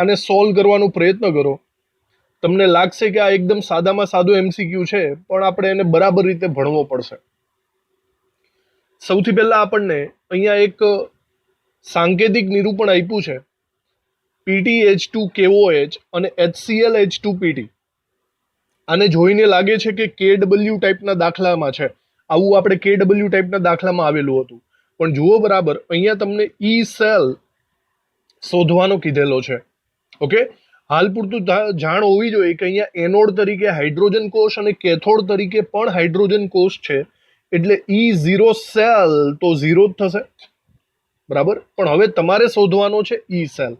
આને સોલ્વ કરવાનો પ્રયત્ન કરો. તમને લાગશે કે આ એકદમ સાદામાં સાદો એમસીક્યુ છે, પણ આપણે એને બરાબર રીતે ભણવો પડશે. સૌથી પહેલા આપણને અહીંયા એક સાંકેતિક નિરૂપણ આપ્યું છે, PtH2KOH અને HClH2PT. આને જોઈને લાગે છે કે KW ટાઈપના દાખલામાં છે. આવું આપણે KW ટાઈપના દાખલામાં આવેલું હતું, પણ જુઓ બરાબર, અહીંયા તમને ઈ સેલ શોધવાનો કીધેલો છે. ઓકે, હાલ પૂરતું જાણ હોવી જોઈએ કે અહીંયા એનોડ તરીકે હાઇડ્રોજન કોષ અને કેથોડ તરીકે પણ હાઇડ્રોજન કોષ છે, એટલે E0 સેલ તો 0 જ થશે. બરાબર, પણ હવે તમારે શોધવાનો છે ઈ સેલ,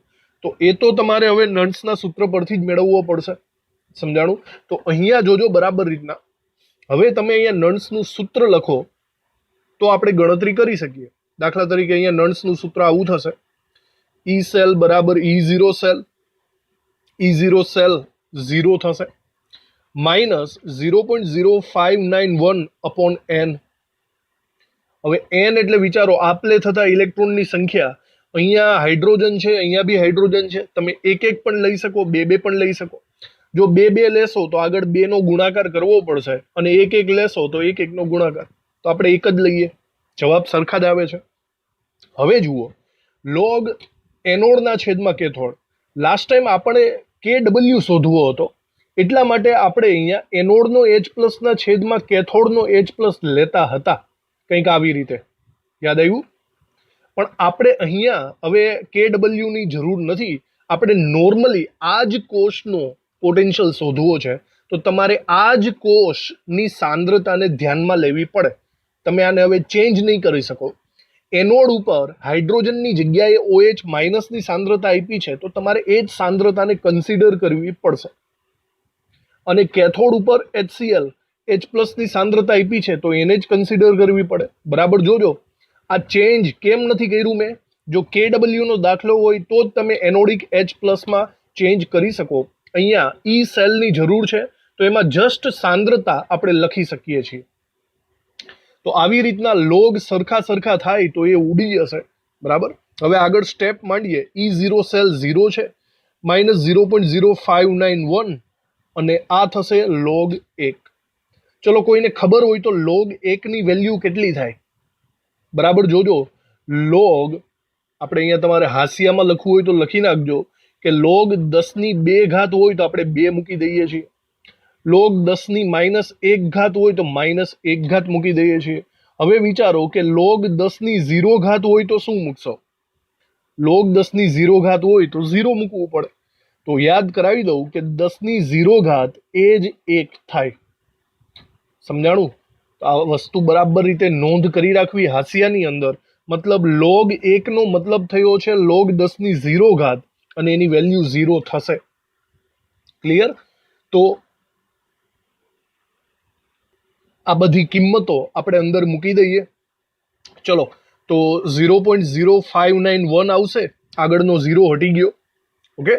તો એ તો તમારે હવે નર્ન્સના સૂત્ર પરથી જ મેળવવો પડશે. સમજાણું? તો અહીંયા જોજો બરાબર રીતના. હવે તમે અહીંયા નર્ન્સનું સૂત્ર લખો તો આપણે ગણતરી કરી શકીએ. દાખલા તરીકે અહીંયા નર્ન્સનું સૂત્ર આવું થશે, ઈ સેલ બરાબર E0 સેલ, E0 સેલ 0 થશે, માઇનસ 0.0591 અપોન n. હવે n એટલે વિચારો આપલે થતા ઇલેક્ટ્રોનની સંખ્યા. અહીંયા હાઇડ્રોજન છે, અહીંયા બી હાઇડ્રોજન છે. તમે એક એક પણ લઈ શકો, બે બે પણ લઈ શકો. જો બે બે લેશો તો આગળ બે નો ગુણાકાર કરવો પડશે, અને એક એક લેશો તો એક એકનો ગુણાકાર. તો આપણે એક જ લઈએ, જવાબ સરખા જ આવે છે. હવે જુઓ, લોગ એનોડના છેદમાં કેથોડ. લાસ્ટ ટાઈમ આપણે KW શોધવો હતો, એટલા માટે આપણે અહીંયા એનોડનો H+ ના છેદમાં કેથોડનો H+ લેતા હતા, કંઈક આવી રીતે. યાદ આવ્યું? પણ આપણે અહીંયા હવે KW ની જરૂર નથી. આપણે નોર્મલી આ જ કોષનો પોટેન્શિયલ શોધવો છે, તો તમારે આ જ કોષની સાંદ્રતાને ધ્યાનમાં લેવી પડે. તમે આને હવે ચેન્જ નહીં કરી શકો. એનોડ ઉપર હાઇડ્રોજનની જગ્યાએ OH- ની સાંદ્રતા આપી છે, તો તમારે એ જ સાંદ્રતાને કન્સિડર કરવી પડશે. અને કેથોડ ઉપર HCl H+ ની સાંદ્રતા આપી છે, તો એને જ કન્સિડર કરવી પડે. બરાબર જોજો, આ ચેન્જ કેમ નથી કર્યું મેં? જો KW નો દાખલો હોય તો જ તમે એનોડિક H+ માં ચેન્જ કરી શકો. અહીંયા ઈ સેલની જરૂર છે, તો એમાં જસ્ટ સાંદ્રતા આપણે લખી શકીએ છીએ. તો આવી રીતના લોગ સરખા થાય તો એ ઉડી જશે. બરાબર, હવે આગળ સ્ટેપ માંડીએ. E0 સેલ 0 છે, માઇનસ 0.0591, અને આ થશે log 1. ચલો, કોઈને ખબર હોય તો log 1 ની વેલ્યુ કેટલી થાય? બરાબર જોજો, log આપણે અહીંયા તમારે હાશિયામાં લખવું હોય તો લખી નાખજો કે log 10⁻² હોય તો આપણે 2 મૂકી દઈએ છીએ. log 10⁻1 હોય તો -1 મૂકી દઈએ છીએ. હવે વિચારો કે log 10⁻0 હોય તો શું મૂકશો? log 10⁻0 હોય તો 0 મૂકવું પડે. તો યાદ કરાવી દઉં કે 10⁻0 એ જ 1 થાય. સમજાણું? તો આ વસ્તુ બરાબર રીતે નોંધ કરી રાખવી હાશિયાની અંદર. મતલબ log 1 નો મતલબ થયો છે log 10⁻0, અને એની વેલ્યુ 0 થશે. ક્લિયર? તો આ બધી કિંમતો આપણે અંદર મૂકી દઈએ. ચલો, તો 0.0591 આવશે, આગળનો 0 હટી ગયો. ઓકે,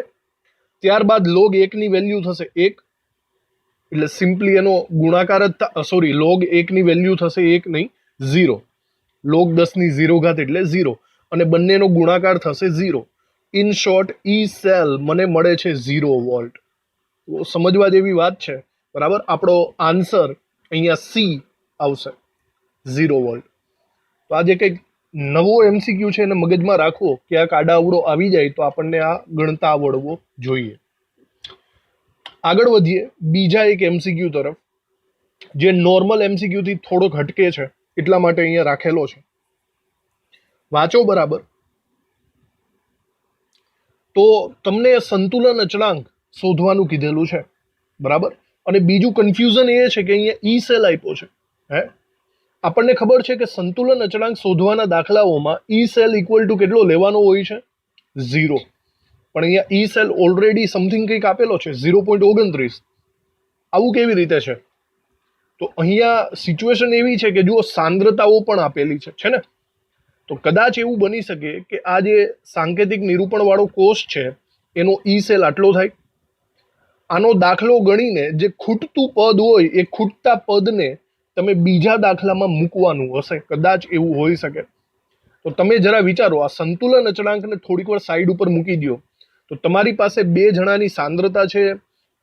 ત્યારબાદ log 1 ની વેલ્યુ થશે 1, એટલે સિમ્પલી એનો ગુણાકાર જ સોરી log 1 ની વેલ્યુ થશે 1 નહીં 0. log 10⁻0 એટલે 0, અને બંનેનો ગુણાકાર થશે 0. ઇન શોર્ટ ઈ સેલ મને મળે છે 0 વોલ્ટ. સમજવા જેવી વાત છે. બરાબર, આપણો આન્સર અહીંયા સી આવશે, 0 વોલ્ટ. તો આજે કંઈક નવો MCQ છે, એને મગજમાં રાખવો. ક્યાંક આડા અવળો આવી જાય તો આપણને આ ગણતા આવડવો જોઈએ. આગળ વધીએ બીજા એક MCQ તરફ, જે નોર્મલ MCQ થી થોડોક હટકે છે, એટલા માટે અહીંયા રાખેલો છે. વાંચો બરાબર. તો તમને સંતુલન અચળાંક શોધવાનું કીધેલું છે. બરાબર, અને બીજું કન્ફ્યુઝન એ છે કે અહીંયા ઈ સેલ આપ્યો છે. આપણને ખબર છે કે સંતુલન અચળાંક શોધવાના દાખલાઓમાં ઈ સેલ ઇક્વલ ટુ કેટલો લેવાનો હોય છે? 0. પણ અહીંયા ઈ સેલ ઓલરેડી સમથિંગ કંઈક આપેલો છે 0.29. આવું કેવી રીતે છે? તો અહીંયા સિચ્યુએશન એવી છે કે જુઓ, સાંદ્રતાઓ પણ આપેલી છે ને? તો કદાચ એવું બની શકે કે આ જે સાંકેતિક નિરૂપણ વાળો કોષ છે એનો ઈ સેલ આટલો થાય. આનો દાખલો ગણીને જે ખૂટતું પદ હોય એ ખૂટતા પદને તમે બીજા દાખલામાં મૂકવાનું હશે, કદાચ એવું હોઈ શકે. તો તમે જરા વિચારો, આ સંતુલન અચળાંકને થોડીક વાર સાઈડ ઉપર મૂકી દો, તો તો તમારી પાસે 2 જણાની સાંદ્રતા છે,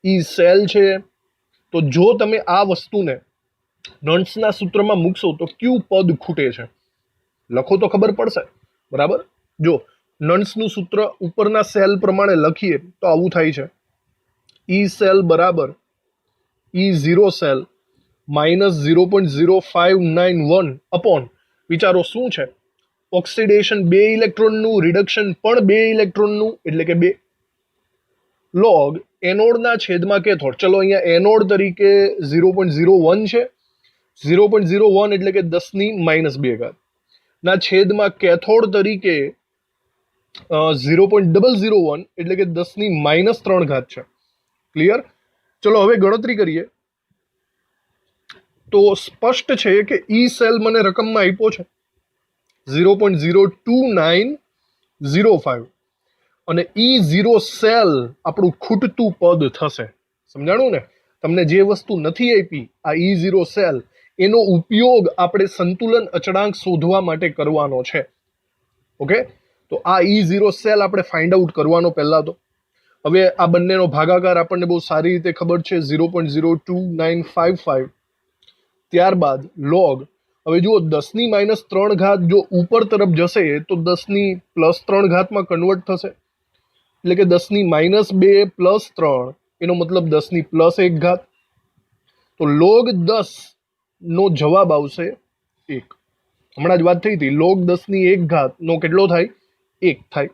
ઈ સેલ છે. તો જો તમે આ વસ્તુને નોન્ટ્સના સૂત્રમાં મૂકશો તો કયું પદ ખૂટે છે લખો તો ખબર પડશે, બરાબર. જો નોન્ટ્સનું સૂત્ર ઉપરના સેલ પ્રમાણે લખીએ તો આવું થાય છે, ઈ સેલ બરાબર ઈ ઝીરો સેલ માઇનસ 0.0591 અપોન, વિચારો શું છે, ઓક્સિડેશન 2 ઇલેક્ટ્રોનનું, રિડક્શન પણ 2 ઇલેક્ટ્રોનનું, એટલે કે 2 લોગ એનોડના છેદમાં કેથોડ. ચલો અહીંયા એનોડ તરીકે 0.01 છે, 0.01 એટલે કે 10⁻², ના છેદમાં કેથોડ તરીકે 0.001 એટલે કે 10⁻³ છે. ક્લિયર? ચલો હવે ગણતરી કરીએ તો સ્પષ્ટ છે કે ઈ સેલ મને રકમમાં આપ્યો છે 0.02905 અને ઈ ઝીરો સેલ આપણું ખૂટતું પદ થશે. સમજાણું ને? તમને જે વસ્તુ નથી આપી આ ઈ ઝીરો સેલ, એનો ઉપયોગ આપણે સંતુલન અચળાંક શોધવા માટે કરવાનો છે. ઓકે, તો આ ઈ ઝીરો સેલ આપણે ફાઇન્ડ આઉટ કરવાનો પહેલા તો. હવે આ બંનેનો ભાગાકાર આપણને બહુ સારી રીતે ખબર છે, 0.02955. ત્યારબાદ લોગ, હવે જુઓ 10⁻³ જો ઉપર તરફ જશે તો 10⁻³ માં કન્વર્ટ થશે, એટલે કે 10⁻² + 3, એનો મતલબ 10⁻1. તો લોગ 10 નો જવાબ આવશે 1. હમણાં જ વાત થઈ હતી, લોગ 10⁻1 નો કેટલો થાય? 1 થાય.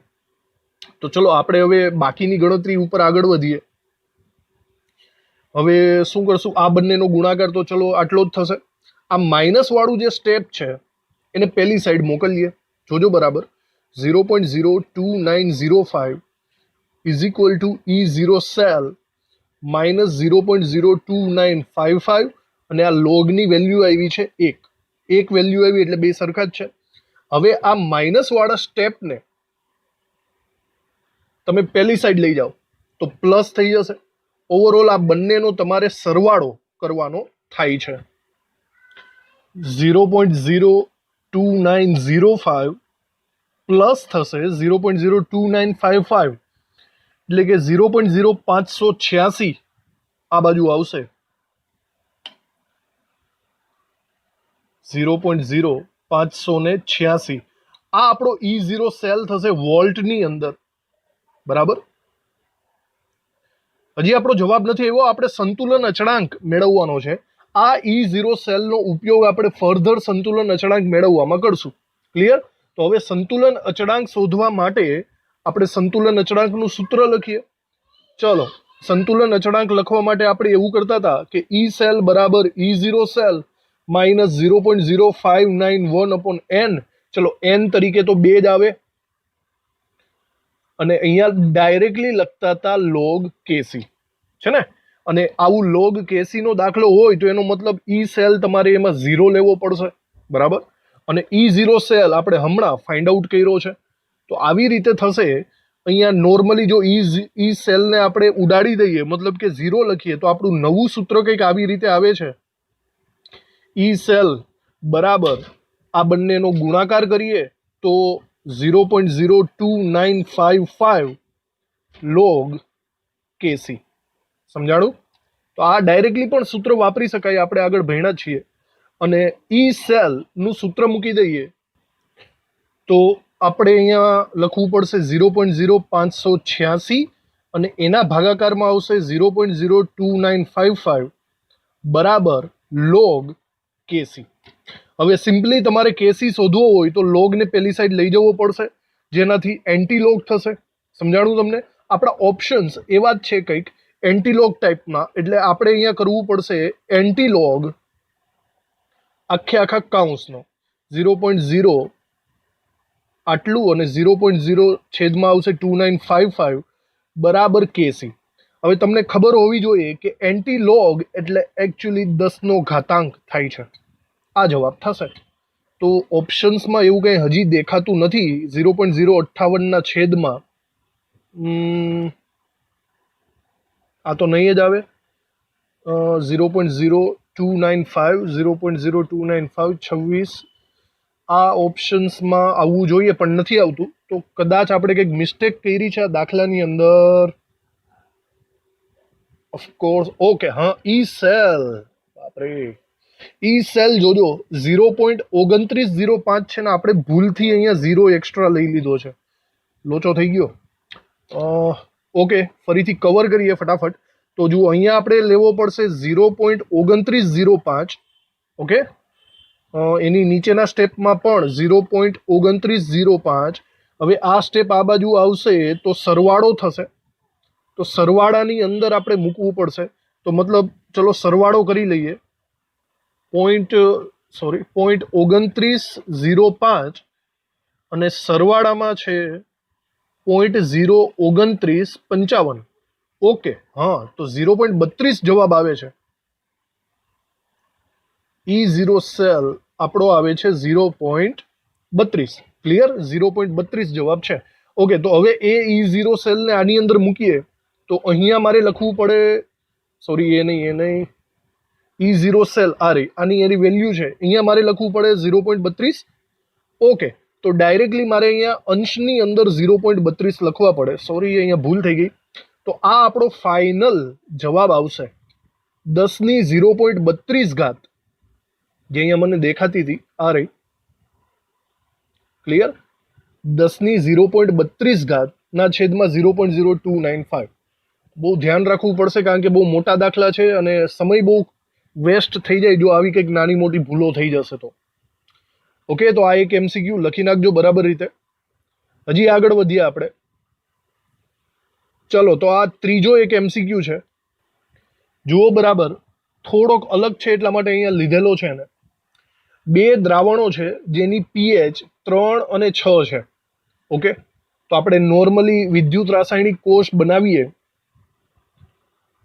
તો ચલો આપણે હવે બાકીની ગણતરી ઉપર આગળ વધીએ. હવે શું કરશું, આ બંનેનો ગુણાકાર તો ચલો આટલો જ થશે. આ માઇનસ વાળું જે સ્ટેપ છે એને પહેલી સાઈડ મોકલીએ, જોજો બરાબર. 0.02905 is equal to E zero cell minus 0.02955 અને આ લોગની વેલ્યુ આવી છે 1. 1 વેલ્યુ આવી એટલે બે સરખા જ છે. હવે આ માઇનસ વાળા સ્ટેપને તમે પહેલી સાઈડ લઈ જાઓ તો પ્લસ થઈ જશે. ઓવરઓલ આ બંનેનો તમારે સરવાળો કરવાનો થાય છે. 0.02905 પ્લસ થશે 0.02955 એટલે કે 0.0586 આ બાજુ આવશે. 0.0586 આ આપણો ઈ ઝીરો સેલ થશે વોલ્ટની અંદર, બરાબર. હજી આપણો જવાબ નથી આવ્યો, આપણે સંતુલન અચળાંક મેળવવાનો છે. આ ઈ ઝીરો સેલનો ઉપયોગ આપણે ફર્ધર સંતુલન અચળાંક મેળવવામાં કરશું. ક્લિયર? તો હવે સંતુલન અચળાંક શોધવા માટે આપણે સંતુલન અચળાંકનું સૂત્ર લખીએ. ચલો, સંતુલન અચળાંક લખવા માટે આપણે એવું કરતા હતા કે ઈ સેલ બરાબર ઈ ઝીરો સેલ માઇનસ 0.0591 n. ચલો n તરીકે તો 2 જ આવે અને અહીંયા ડાયરેક્ટલી લખતા હતા લોગ કેસી, છે ને? અને આવું લોગ કેસી નો દાખલો હોય તો એનો મતલબ ઈ સેલ તમારે એમાં 0 લેવો પડશે, બરાબર. અને ઈ ઝીરો સેલ આપણે હમણાં ફાઇન્ડ આઉટ કર્યો છે. તો આવી રીતે થશે. અહીંયા નોર્મલી જો ઈ સેલને આપણે ઉડાડી દઈએ, મતલબ કે 0 લખીએ, તો આપણું નવું સૂત્ર કંઈક આવી રીતે આવે છે. ઈ સેલ બરાબર આ બંનેનો ગુણાકાર કરીએ તો 0.02955 લોગ કેસી. સમજાણું? તો આ ડાયરેક્ટલી પણ સૂત્ર વાપરી શકાય, આપણે આગળ ભણ્યા છીએ. અને ઈ સેલ નું સૂત્ર મૂકી દઈએ તો આપણે અહીંયા લખવું પડશે 0.0586 અને એના ભાગાકારમાં આવશે 0.02955 બરાબર લોગ કેસી. હવે સિમ્પલી તમારે કેસી શોધવો હોય તો લોગને પહેલી સાઈડ લઈ જવો પડશે, જેનાથી એન્ટીલોગ થશે. સમજાણું તમને? આપણા ઓપ્શન્સ એવા જ છે કંઈક એન્ટીલોગ ટાઈપના, એટલે આપણે અહીંયા કરવું પડશે એન્ટીલોગ આખા કાઉન્સનો 0.0 આટલું અને 0.0 છેદમાં આવશે 2955 બરાબર કેસી. હવે તમને ખબર હોવી જોઈએ કે એન્ટીલોગ એટલે એકચ્યુઅલી 10નો ઘાતાંક થાય છે. આ જવાબ થશે. તો ઓપ્શન્સમાં એવું કંઈ હજી દેખાતું નથી. 0.058 છેદમાં આ તો નહીં જ આવે. 0.0295 0.0295 26 આ ઓપ્શન્સમાં આવવું જોઈએ પણ નથી આવતું. તો તો કદાચ આપણે કંઈક મિસ્ટેક કરી છે આ દાખલાની અંદર. ઓફકોર્સ ઓકે, હા ઈ સેલ, બાપરે ઈ સેલ જોજો 0.2905 છે ને આપણે ભૂલથી અહીંયા 0 એક્સ્ટ્રા લઈ લીધો છે, લોચો થઈ ગયો. ઓકે, ફરીથી કવર કરીએ ફટાફટ. તો જુઓ અહીંયા આપણે લેવો પડશે 0.2905. ઓકે, એની નીચેના સ્ટેપમાં પણ 0.2905. હવે આ સ્ટેપ આ બાજુ આવશે તો સરવાળો થશે, તો સરવાળાની અંદર આપણે મૂકવું પડશે. તો મતલબ ચલો સરવાળો કરી લઈએ. 0.2905 અને સરવાળામાં છે 0.02955. ઓકે, હા તો 0.32 જવાબ આવે છે. E0 સેલ આપણો આવે છે 0.32. ક્લિયર, 0.32 જવાબ છે. ઓકે, તો હવે એ E0 સેલને આની અંદર મૂકીએ તો અહીંયા મારે લખવું પડે, સોરી એ નહીં, E0 સેલ આ રહી, આની એની વેલ્યુ છે, અહીંયા મારે લખવું પડે 0.32. ઓકે, તો ડાયરેક્ટલી મારે અહીંયા અંશની અંદર 0.32 લખવા પડે. સોરી, અહીંયા ભૂલ થઈ ગઈ. તો આ આપણો ફાઇનલ જવાબ આવશે 10 ની 0.32 ઘાત, જે અહીંયા મને દેખાતી હતી આ રહી. ક્લિયર, 10 ની 0.32 ઘાત ના છેદમાં 0.0295. બહુ ધ્યાન રાખવું પડશે કારણ કે બહુ મોટા દાખલા છે અને સમય બહુ વેસ્ટ થઈ જાય જો આવી કંઈક નાની મોટી ભૂલો થઈ જશે તો. ઓકે, તો આ એક એમસીક્યુ લખી નાખજો બરાબર રીતે. હજી આગળ વધીએ આપણે. ચલો, તો આ ત્રીજો એક એમસીક્યુ છે. જુઓ બરાબર, થોડોક અલગ છે એટલા માટે અહીંયા લીધેલો છે ને. બે દ્રાવણો છે જેની પીએચ 3 અને 6 છે. ઓકે, તો આપણે નોર્મલી વિદ્યુત રાસાયણિક કોષ બનાવીએ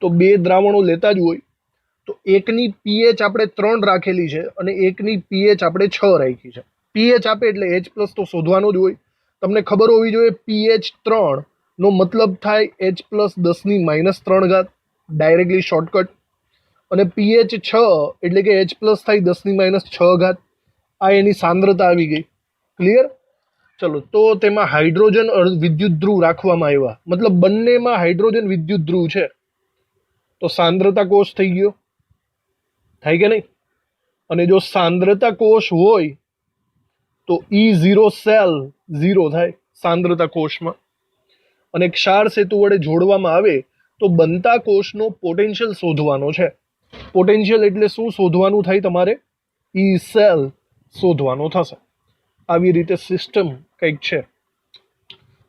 તો બે દ્રાવણો લેતા જ હોય. તો એકની પીએચ આપણે 3 રાખેલી છે અને એકની પીએચ આપણે 6 રાખી છે. પીએચ આપે એટલે H+ તો શોધવાનો જ હોય. તમને ખબર હોવી જોઈએ પીએચ 3 નો મતલબ થાય H+ 10⁻³ ઘાત, ડાયરેક્ટલી શોર્ટકટ. અને પીએચ 6 એટલે કે H+ થાય 10⁻6 ઘાત. આ એની સાંદ્રતા આવી ગઈ. ક્લિયર, ચલો. તો તેમાં હાઇડ્રોજન વિદ્યુત ધ્રુવ રાખવામાં આવ્યા, મતલબ બંનેમાં હાઇડ્રોજન વિદ્યુત ધ્રુવ છે. તો સાંદ્રતા કોષ થઈ ગયો, થાય કે નહીં? અને જો સાંદ્રતા કોષ હોય તો E0 સેલ 0 થાય સાંદ્રતા કોષમાં. અને ક્ષાર સેતુ વડે જોડવામાં આવે તો બનતા કોષનો પોટેન્શિયલ શોધવાનો છે. પોટેન્શિયલ એટલે શું શોધવાનું થાય તમારે? E સેલ શોધવાનો થશે. આવી રીતે સિસ્ટમ કંઈક છે.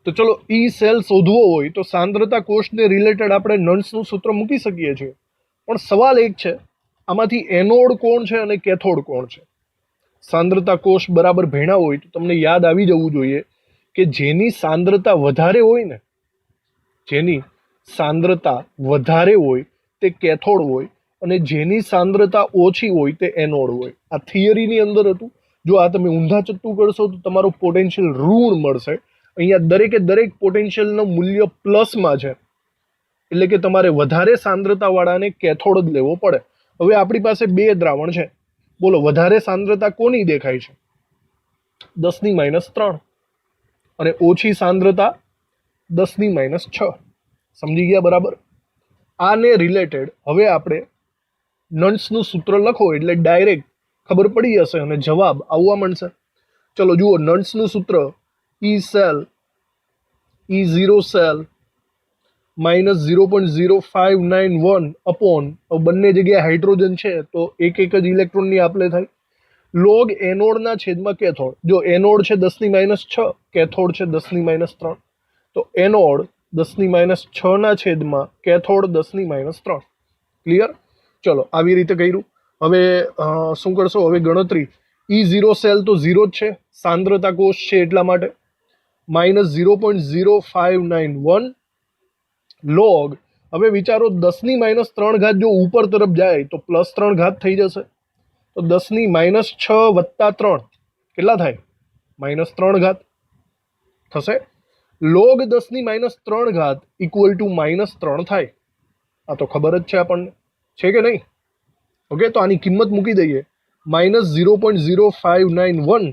તો ચલો, E સેલ શોધવો હોય તો સાંદ્રતા કોષને રિલેટેડ આપણે નન્સનું સૂત્ર મૂકી શકીએ છીએ. પણ સવાલ એક છે, આમાંથી એનોડ કોણ છે અને કેથોડ કોણ છે? સાંદ્રતા કોષ બરાબર ભેણા હોય તો તમને યાદ આવી જવું જોઈએ કે જેની સાંદ્રતા વધારે હોય ને, જેની સાંદ્રતા વધારે હોય તે કેથોડ હોય અને જેની સાંદ્રતા ઓછી હોય તે એનોડ હોય. આ થિયરીની અંદર હતું. જો આ તમે ઊંધા ચત્તું કરશો તો તમારું પોટેન્શિયલ ઋણ મળશે. અહીંયા દરેકે દરેક પોટેન્શિયલનું મૂલ્ય પ્લસમાં છે, એટલે કે તમારે વધારે સાંદ્રતાવાળાને કેથોડ જ લેવો પડે. હવે આપણી પાસે બે દ્રાવણ છે, બોલો વધારે સાંદ્રતા કોની દેખાય છે? 10⁻³ અને ઓછી સાંદ્રતા 10⁻6. સમજી ગયા બરાબર? આને રિલેટેડ હવે આપણે નન્સનું સૂત્ર લખો એટલે ડાયરેક્ટ ખબર પડી જશે અને જવાબ આવવા માંડશે. ચલો જુઓ, નન્સનું સૂત્ર E cell E0 cell -0.0591 upon, બંને જગ્યાએ હાઇડ્રોજન છે તો એક જ ઇલેક્ટ્રોનની આપલે થાય, લોગ એનોડના છેદમાં કેથોડ. જો એનોડ છે 10⁻6, કેથોડ છે 10⁻3, તો એનોડ 10⁻6 ના છેદમાં કેથોડ 10⁻3. ક્લિયર? ચલો, આવી રીતે કર્યું. હવે શું કરશો? હવે ગણતરી. E0 સેલ તો 0 જ છે, સાંદ્રતા કોષ છે એટલા માટે, -0.0591 લોગ. હવે વિચારો 10⁻³ ઘાત જો ઉપર તરફ જાય તો +3 ઘાત થઈ જશે. તો 10⁻6 + 3 કેટલા થાય? -3 ઘાત થશે. લોગ 10⁻³ ઘાત = -3 થાય. આ તો ખબર જ છે આપણને, છે કે નહીં? ઓકે, તો આની કિંમત મૂકી દઈએ -0.0591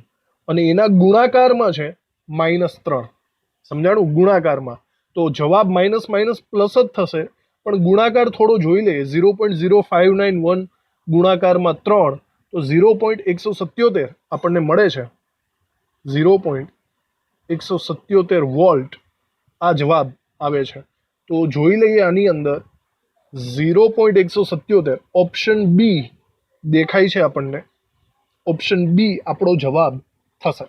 અને એના ગુણાકારમાં છે -3. સમજાણું? ગુણાકારમાં તો જવાબ માઇનસ માઇનસ પ્લસ જ થશે, પણ ગુણાકાર થોડો જોઈ લે. 0.0591 ગુણાકારમાં 3 તો 0.177 આપણને મળે છે. 0.177 વોલ્ટ આ જવાબ આવે છે. તો જોઈ લઈએ આની અંદર 0.177 ઓપ્શન બી દેખાય છે આપણને. ઓપ્શન બી આપણો જવાબ થશે.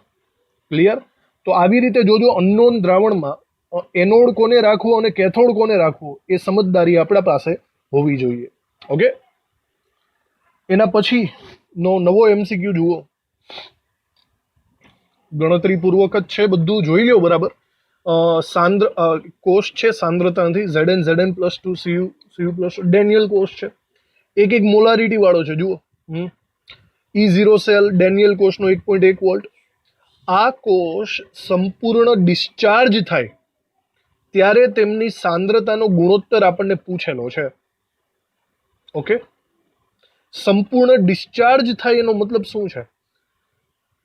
ક્લિયર? તો આવી રીતે જોજો અનનોન દ્રાવણમાં એનોડ કોને રાખવો અને કેથોડ કોને રાખવો એ સમજદારી આપણા પાસે હોવી જોઈએ. ઓકે, એના પછી નો નવો એમસીક્યુ જુઓ. ગણતરીપૂર્વક જ છે, બધું જોઈ લ્યો બરાબર. કોષ છે સાંદ્રતાથી Zn plus 2 Cu plus Daniell કોષ છે, એક એક મોલારિટી વાળો છે. જુઓ E0 સેલ ડેનિયલ કોષનો 1.1 વોલ્ટ. આ કોષ સંપૂર્ણ ડિસ્ચાર્જ થાય ત્યારે તેમની સાંદ્રતાનો ગુણોત્તર આપણને પૂછેલો છે. ઓકે, સંપૂર્ણ ડિસ્ચાર્જ થાય એનો મતલબ શું છે?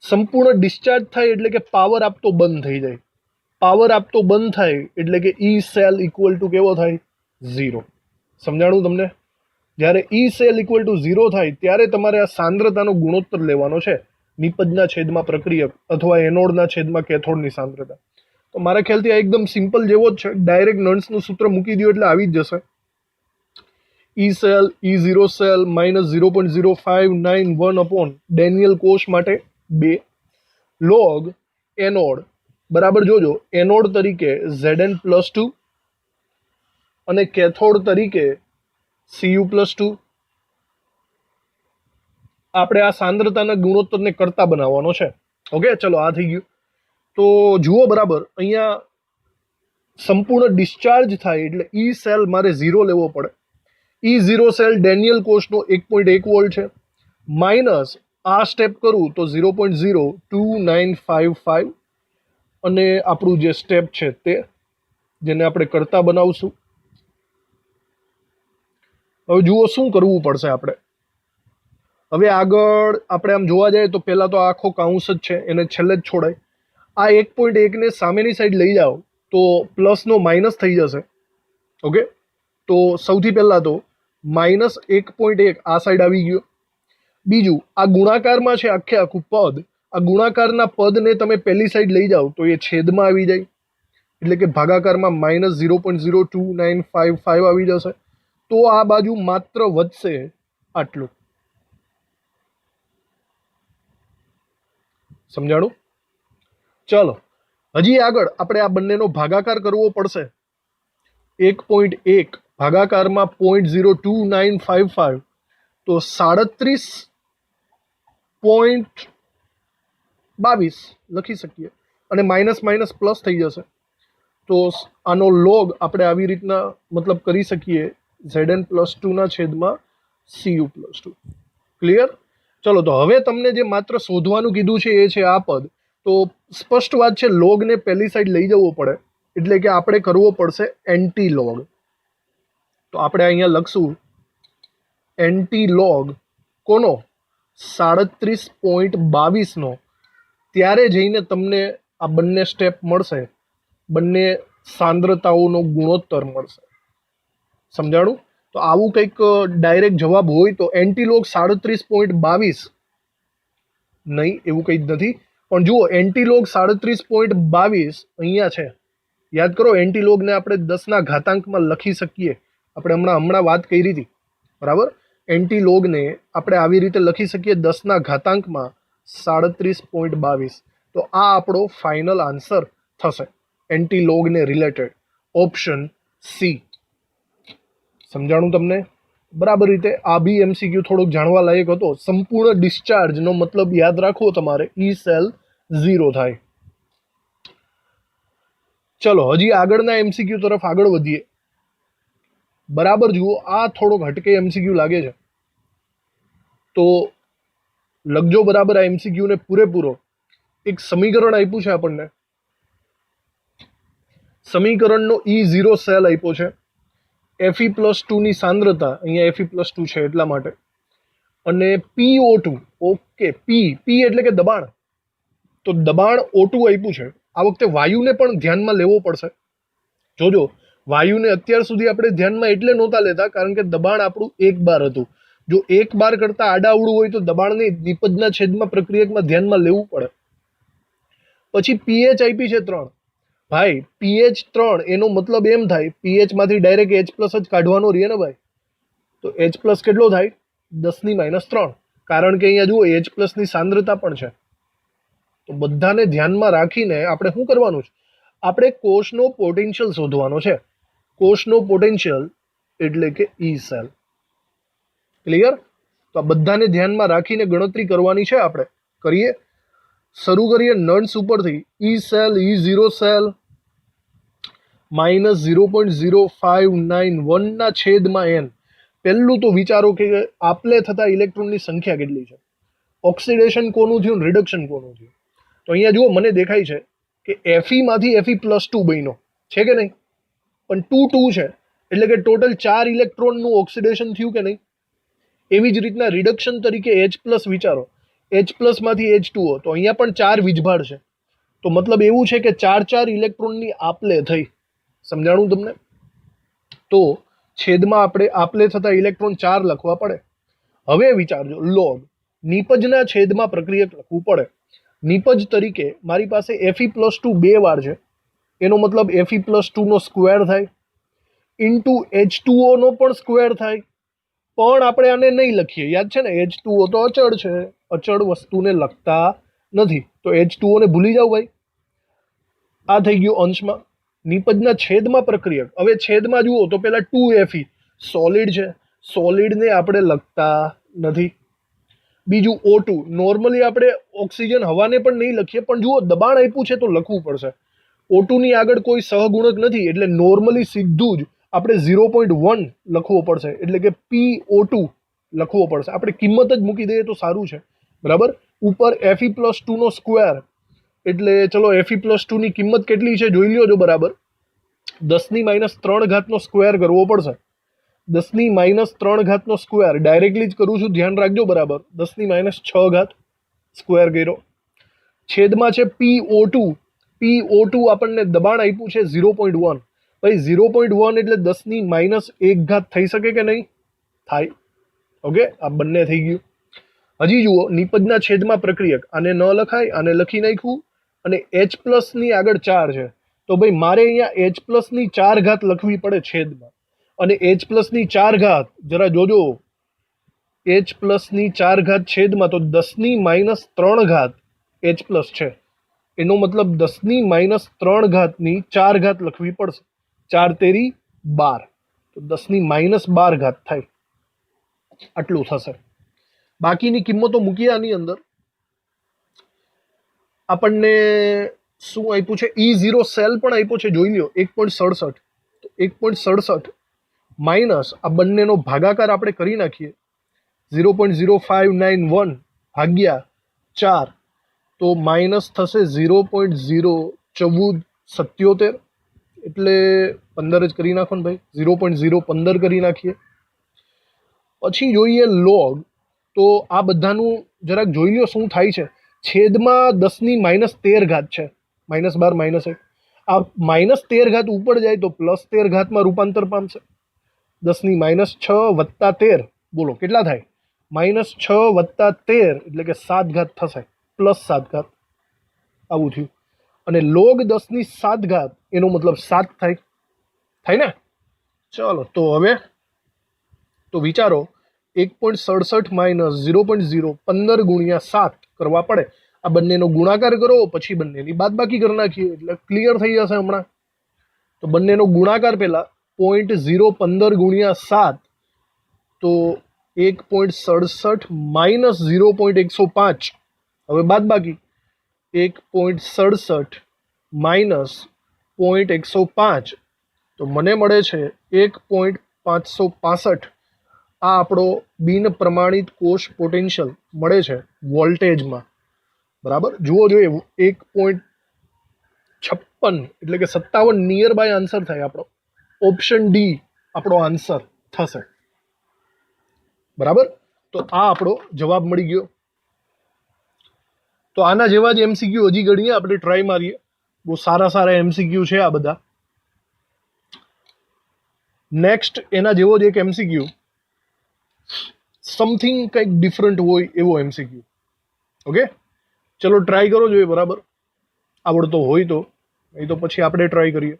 સંપૂર્ણ ડિસ્ચાર્જ થાય એટલે કે પાવર આપતો બંધ થઈ જાય. પાવર આપતો બંધ થાય એટલે કે ઈ સેલ ઇક્વલ ટુ કેવો થાય? 0. સમજાણું તમને? જ્યારે ઈ સેલ ઇક્વલ ટુ 0 થાય ત્યારે તમારે આ સાંદ્રતાનો ગુણોત્તર લેવાનો છે, નિપજના છેદમાં પ્રક્રિયક અથવા એનોડના છેદમાં કેથોડની સાંદ્રતા. તો મારા ખ્યાલથી આ એકદમ સિમ્પલ જેવો જ છે. ડાયરેક્ટ નર્ન્સનું સૂત્ર મૂકી દો એટલે આવી જ જશે. E cell E0 cell minus 0.0591 upon Daniell કોષ માટે 2 લોગ એનોડ બરાબર. જોજો એનોડ તરીકે Zn પ્લસ 2 અને કેથોડ તરીકે Cu પ્લસ 2. આપણે આ સાંદ્રતાના ગુણોત્તરને કરતા બનાવવાનો છે. ઓકે, ચલો આ થઈ ગયું. તો જુઓ બરાબર, અહીંયા સંપૂર્ણ ડિસ્ચાર્જ થાય એટલે ઈ સેલ મારે 0 લેવો પડે. E0 સેલ ડેનિયલ કોષનો 1.1 વોલ્ટ છે, માઇનસ આ સ્ટેપ કરું તો 0.02955 અને આપણું જે સ્ટેપ છે તે જેને આપણે કરતા બનાવશું. હવે જુઓ શું કરવું પડશે આપણે. હવે આગળ આપણે આમ જોવા જઈએ તો પહેલાં તો આખો કાઉન્સ જ છે, એને છેલ્લે જ છોડાય. આ 1.1 ને સામેની સાઈડ લઈ જાઓ તો પ્લસનો માઇનસ થઈ જશે. ઓકે, તો સૌથી પહેલાં તો માઇનસ 1.1 આ સાઈડ આવી ગયો. બીજું આ ગુણાકારમાં છે આખે આખું પદ, આ ગુણાકારના પદને તમે પહેલી સાઈડ લઈ જાઓ તો એ છેદમાં આવી જાય એટલે કે ભાગાકારમાં માઇનસ 0.02955 આવી જશે. તો આ બાજુ માત્ર વધશે આટલું. સમજાણું? ચલો હજી આગળ આપણે આ બંનેનો ભાગાકાર કરવો પડશે. 1.1 ભાગાકારમાં 0.02955 તો 37.22 લખી શકીએ અને માઇનસ માઇનસ પ્લસ થઈ જશે. તો આનો લોગ આપણે આવી રીતના મતલબ કરી શકીએ Zn પ્લસ 2 છેદમાં Cu પ્લસ 2. ક્લિયર? ચલો તો હવે તમને જે માત્ર શોધવાનું કીધું છે એ છે આ પદ. તો સ્પષ્ટ વાત છે, લોગને પહેલી સાઈડ લઈ જવો પડે એટલે કે આપણે કરવો પડશે એન્ટી લોગ. તો આપણે અહીંયા લખશું એન્ટી લોગ કોનો? 37.22 નો. ત્યારે જઈને તમને આ બંને સ્ટેપ મળશે, બંને સાંદ્રતાઓનો ગુણોત્તર મળશે. સમજાણું? તો આવું કંઈક ડાયરેક્ટ જવાબ હોય તો એન્ટીલોગ 37.22 નહીં, એવું કંઈ જ નથી. પણ જુઓ એન્ટીલોગ 37.22 અહીંયા છે. યાદ કરો, એન્ટીલોગને આપણે 10 ના ઘાતાંકમાં લખી શકીએ. આપણે હમણાં વાત કરી હતી બરાબર. એન્ટીલોગને આપણે આવી રીતે લખી શકીએ 10 ના ઘાતાંકમાં 37.22. તો આ આપણો ફાઇનલ આન્સર થશે એન્ટીલોગને રિલેટેડ, ઓપ્શન સી. સમજાણું તમને બરાબર રીતે? આ બી એમસીક્યુ થોડોક જાણવા લાયક હતો. સંપૂર્ણ ડિસ્ચાર્જનો મતલબ યાદ રાખવો તમારે, ઈ સેલ 0 થાય. ચલો હજી આગળના એમસીક્યુ તરફ આગળ વધીએ. બરાબર જુઓ, આ થોડોક હટકે એમસીક્યુ લાગે છે તો લખજો બરાબર આ એમસીક્યુ ને પૂરેપૂરો. એક સમીકરણ આપ્યું છે આપણને, સમીકરણનો E0 સેલ આપ્યો છે, Fe+2 ની સાંદ્રતા, અહીંયા Fe+2 છે એટલા માટે, અને PO2. ઓકે, પી એટલે કે દબાણ. તો દબાણ O2 આપ્યું છે આ વખતે વાયુને પણ ધ્યાનમાં લેવો પડશે. જોજો, વાયુને અત્યાર સુધી આપણે ધ્યાનમાં એટલે નહોતા લેતા કારણ કે દબાણ આપણું 1 બાર હતું. જો 1 બાર કરતા આડાઅવળું હોય તો દબાણને નિપજના છેદમાં પ્રક્રિયકમાં ધ્યાનમાં લેવું પડે. પછી પીએચ આપી છે 3. ભાઈ પીએચ 3 એનો મતલબ એમ થાય પીએચ માંથી ડાયરેક્ટ H પ્લસ જ કાઢવાનો રહે ને ભાઈ. તો H પ્લસ કેટલો થાય? 10⁻3. કારણ કે અહીંયા જુઓ H પ્લસ ની સાંદ્રતા પણ છે. તો બધાને ધ્યાનમાં રાખીને આપણે શું કરવાનું છે? આપણે કોષનો પોટેન્શિયલ શોધવાનો છે. કોષનો પોટેન્શિયલ એટલે કે ઈ સેલ. ક્લિયર? તો આ બધાને ધ્યાનમાં રાખીને ગણતરી કરવાની છે. આપણે કરીએ, શરૂ કરીએ નન્સ ઉપરથી. ઈ સેલ E0 સેલ -0.0591 ના છેદમાં n. પહેલું તો વિચારો કે આપલે થતા ઇલેક્ટ્રોનની સંખ્યા કેટલી છે. ઓક્સિડેશન કોનું થયું, રિડક્શન કોનું થયું. તો અહીંયા જુઓ મને દેખાય છે કે Fe માંથી Fe+2 બન્યો છે કે નહીં? પણ 2 2 છે એટલે કે ટોટલ 4 ઇલેક્ટ્રોનનું ઓક્સિડેશન થયું કે નહીં? એવી જ રીતના રિડક્શન તરીકે H+ વિચારો. H+ માંથી H2O, તો અહીંયા પણ 4 વીજભાર છે. તો મતલબ એવું છે કે 4 ઇલેક્ટ્રોનની આપલે થઈ. સમજાણું તમને? તો છેદમાં આપણે આપલે થતા ઇલેક્ટ્રોન 4 લખવા પડે. હવે વિચારજો, લોગ નિપજના છેદમાં પ્રક્રિયક લખવું પડે. નિપજ તરીકે મારી પાસે Fe+2 2 વાર છે. એનો મતલબ Fe+2 નો સ્ક્વેર થાય ઇન્ટુ H2O નો પણ સ્ક્વેર થાય. પણ આપણે આને નહીં લખીએ, યાદ છે ને? H2O તો અચળ છે, અચળ વસ્તુને લખતા નથી. તો H2O ને ભૂલી જાવ ભાઈ. આ થઈ ગયું અંશમાં. નિપજના છેદમાં પ્રક્રિયક. હવે છેદમાં જુઓ તો પેલા 2Fe સોલિડ છે, સોલિડને આપણે લખતા નથી. બીજું O2, નોર્મલી આપણે ઓક્સિજન હવાને પણ નહીં લખીએ, પણ જુઓ દબાણ આપ્યું છે તો લખવું પડશે. O2 ની આગળ કોઈ સહગુણક નથી એટલે નોર્મલી સીધું જ આપણે 0.1 લખવો પડશે, એટલે કે PO2 લખવો પડશે. આપણે કિંમત જ મૂકી દઈએ તો સારું છે, બરાબર. ઉપર Fe+2 નો સ્ક્વેર એટલે ચલો Fe+2 ની કિંમત કેટલી છે જોઈ લ્યો જો બરાબર. 10⁻3 નો સ્ક્વેર કરવો પડશે. 10⁻3 નો સ્ક્વેર ડાયરેક્ટલી જ કરું છું, ધ્યાન રાખજો બરાબર. 10⁻6 સ્ક્વેર કર્યો. છેદમાં છે PO2. PO2 આપણને દબાણ આપ્યું છે 0.1. ભાઈ 0.1 એટલે 10⁻1 થઈ શકે કે નહીં? થાય. ઓકે, આ બંને થઈ ગયું. હજી જુઓ નિપજના છેદમાં પ્રક્રિયક. આને ન લખાય, આને લખી નાખ્યું. અને H+ ની આગળ 4 છે તો ભાઈ મારે અહીંયા H+ ની 4 લખવી પડે છેદમાં. અને H+ ની 4 જરા જોજો, H+ ની 4 છેદમાં તો 10⁻3 H+ છે. એનો મતલબ 10⁻3 ની 4 લખવી પડશે. 4 તેરી 12, તો 10⁻12 થાય. આટલું થશે. બાકીની કિંમતો મૂકીએ આની અંદર. આપણને શું આપ્યું છે? E0 સેલ પણ આપ્યો છે, જોઈ લ્યો 1.67. તો 1.67 માઇનસ આ બંનેનો ભાગાકાર આપણે કરી નાખીએ. 0.0591 ભાગ્યા 4 તો માઇનસ થશે 0.01477, એટલે 15 જ કરી નાખો ને ભાઈ. 0.015 કરી નાખીએ. પછી જોઈએ લોગ. તો આ બધાનું જરાક જોઈ લ્યો શું થાય છે. છેદમાં 10⁻13 છે, -12 -1. આ -13 ઉપર જાય તો +13 માં રૂપાંતર પામશે. 10⁻6 વત્તા 13 બોલો કેટલા થાય? -6 વત્તા 13 એટલે કે 7 થશે, +7. આવું થયું. અને લોગ 10⁷ એનો મતલબ 7 થાય. થાય ને? ચલો તો હવે તો વિચારો 1.67 માઇનસ 0.015 ગુણ્યા 7 કરવા પડે. આ બંનેનો ગુણાકાર કરો પછી બંનેની બાદબાકી કરી નાખીએ એટલે ક્લિયર થઈ જશે હમણાં. તો બંનેનો ગુણાકાર પહેલા 0.015 ગુણ્યા 7 તો 1.67 માઇનસ 0.105. હવે બાદબાકી 1.67 માઇનસ 0.105 તો મને મળે છે 1.565. આ આપણો બિન પ્રમાણિત કોષ પોટેન્શિયલ મળે છે વોલ્ટેજમાં, બરાબર. જુઓ જોઈએ 1.56 એટલે કે 57 નિયર બાય આન્સર થાય આપણો. ઓપ્શન ડી આપણો આન્સર થશે, બરાબર. તો આ આપણો જવાબ મળી ગયો. તો આના જેવા જ MCQ હજી ગણીએ, આપણે ટ્રાય મારીએ. બહુ સારા સારા એમસીક્યુ છે આ બધા. નેક્સ્ટ એના જેવો જ એક એમસીક્યુ, સમથિંગ કંઈક ડિફરન્ટ હોય એવો એમસીક્યુ. ઓકે, ચલો ટ્રાય કરો જોઈએ બરાબર, આવડતો હોય તો, નહીં તો પછી આપણે ટ્રાય કરીએ.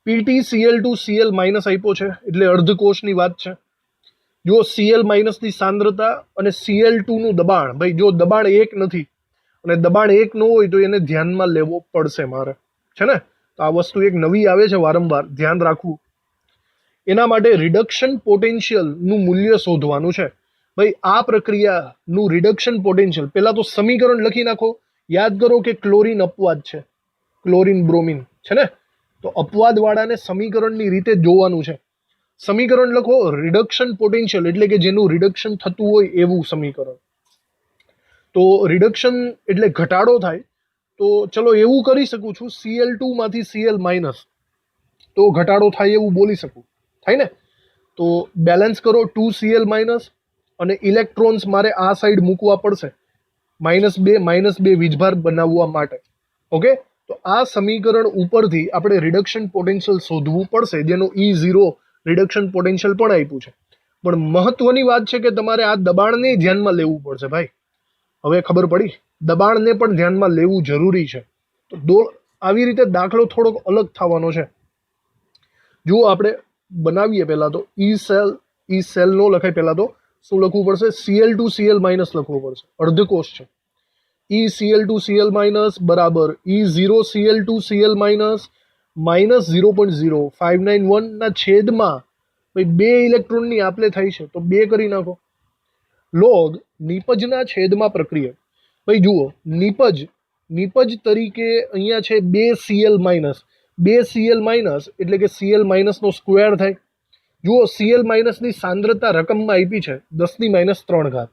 PtCl2Cl માઇનસ આપ્યો છે એટલે અર્ધકોષની વાત છે. જો Cl માઇનસની સાંદ્રતા અને Cl2 નું દબાણ, ભાઈ જો દબાણ એક નથી અને દબાણ એક ન હોય તો એને ધ્યાનમાં લેવો પડશે મારે, છે ને. તો આ વસ્તુ એક નવી આવે છે, વારંવાર ધ્યાન રાખવું. એના માટે રિડક્શન પોટેન્શિયલનું મૂલ્ય શોધવાનું છે. ભાઈ આ પ્રક્રિયાનું રિડક્શન પોટેન્શિયલ, પહેલા તો સમીકરણ લખી નાખો. યાદ કરો કે ક્લોરીન અપવાદ છે, ક્લોરીન બ્રોમિન છે ને, તો અપવાદવાળાને સમીકરણની રીતે જોવાનું છે. સમીકરણ લખો, રિડક્શન પોટેન્શિયલ એટલે કે જેનું રિડક્શન થતું હોય એવું સમીકરણ. તો રિડક્શન એટલે ઘટાડો થાય, તો ચલો એવું કરી શકું છું, Cl2 માંથી Cl માઇનસ, તો ઘટાડો થાય એવું બોલી શકું, થાય ને. તો બેલેન્સ કરો, 2Cl માઇનસ, અને ઇલેક્ટ્રોન્સ મારે આ સાઈડ મૂકવા પડશે, -2 વીજભાર બનાવવા માટે. ઓકે, તો આ સમીકરણ ઉપરથી આપણે રિડક્શન પોટેન્શિયલ શોધવું પડશે, જેનો E0 રિડક્શન પોટેન્શિયલ પણ આપ્યું છે. પણ મહત્વની વાત છે કે તમારે આ દબાણને ધ્યાનમાં લેવું પડશે ભાઈ. હવે ખબર પડી, દબાણને પણ ધ્યાનમાં લેવું જરૂરી છે. તો આવી રીતે દાખલો થોડોક અલગ થવાનો છે. જુઓ, આપણે બનાવીએ પહેલા તો ઈ સેલ નો લખાય, પહેલા તો શું લખવું પડશે, Cl2Cl માઇનસ લખવું પડશે, અર્ધકોષ છે. ECl2Cl માઇનસ બરાબર E0Cl2Cl માઇનસ -0.0591 ના છેદમાં ભાઈ 2 ઇલેક્ટ્રોનની આપલે થાય છે, તો 2 કરી નાખો. લોગ નિપજના છેદમાં પ્રક્રિયા. ભાઈ જુઓ, નિપજ તરીકે અહીંયા છે 2Cl માઇનસ, 2Cl માઇનસ એટલે કે Cl માઇનસ નો સ્ક્વેર થાય. જુઓ, Cl માઇનસની સાંદ્રતા રકમમાં આપી છે 10⁻³ ઘાત,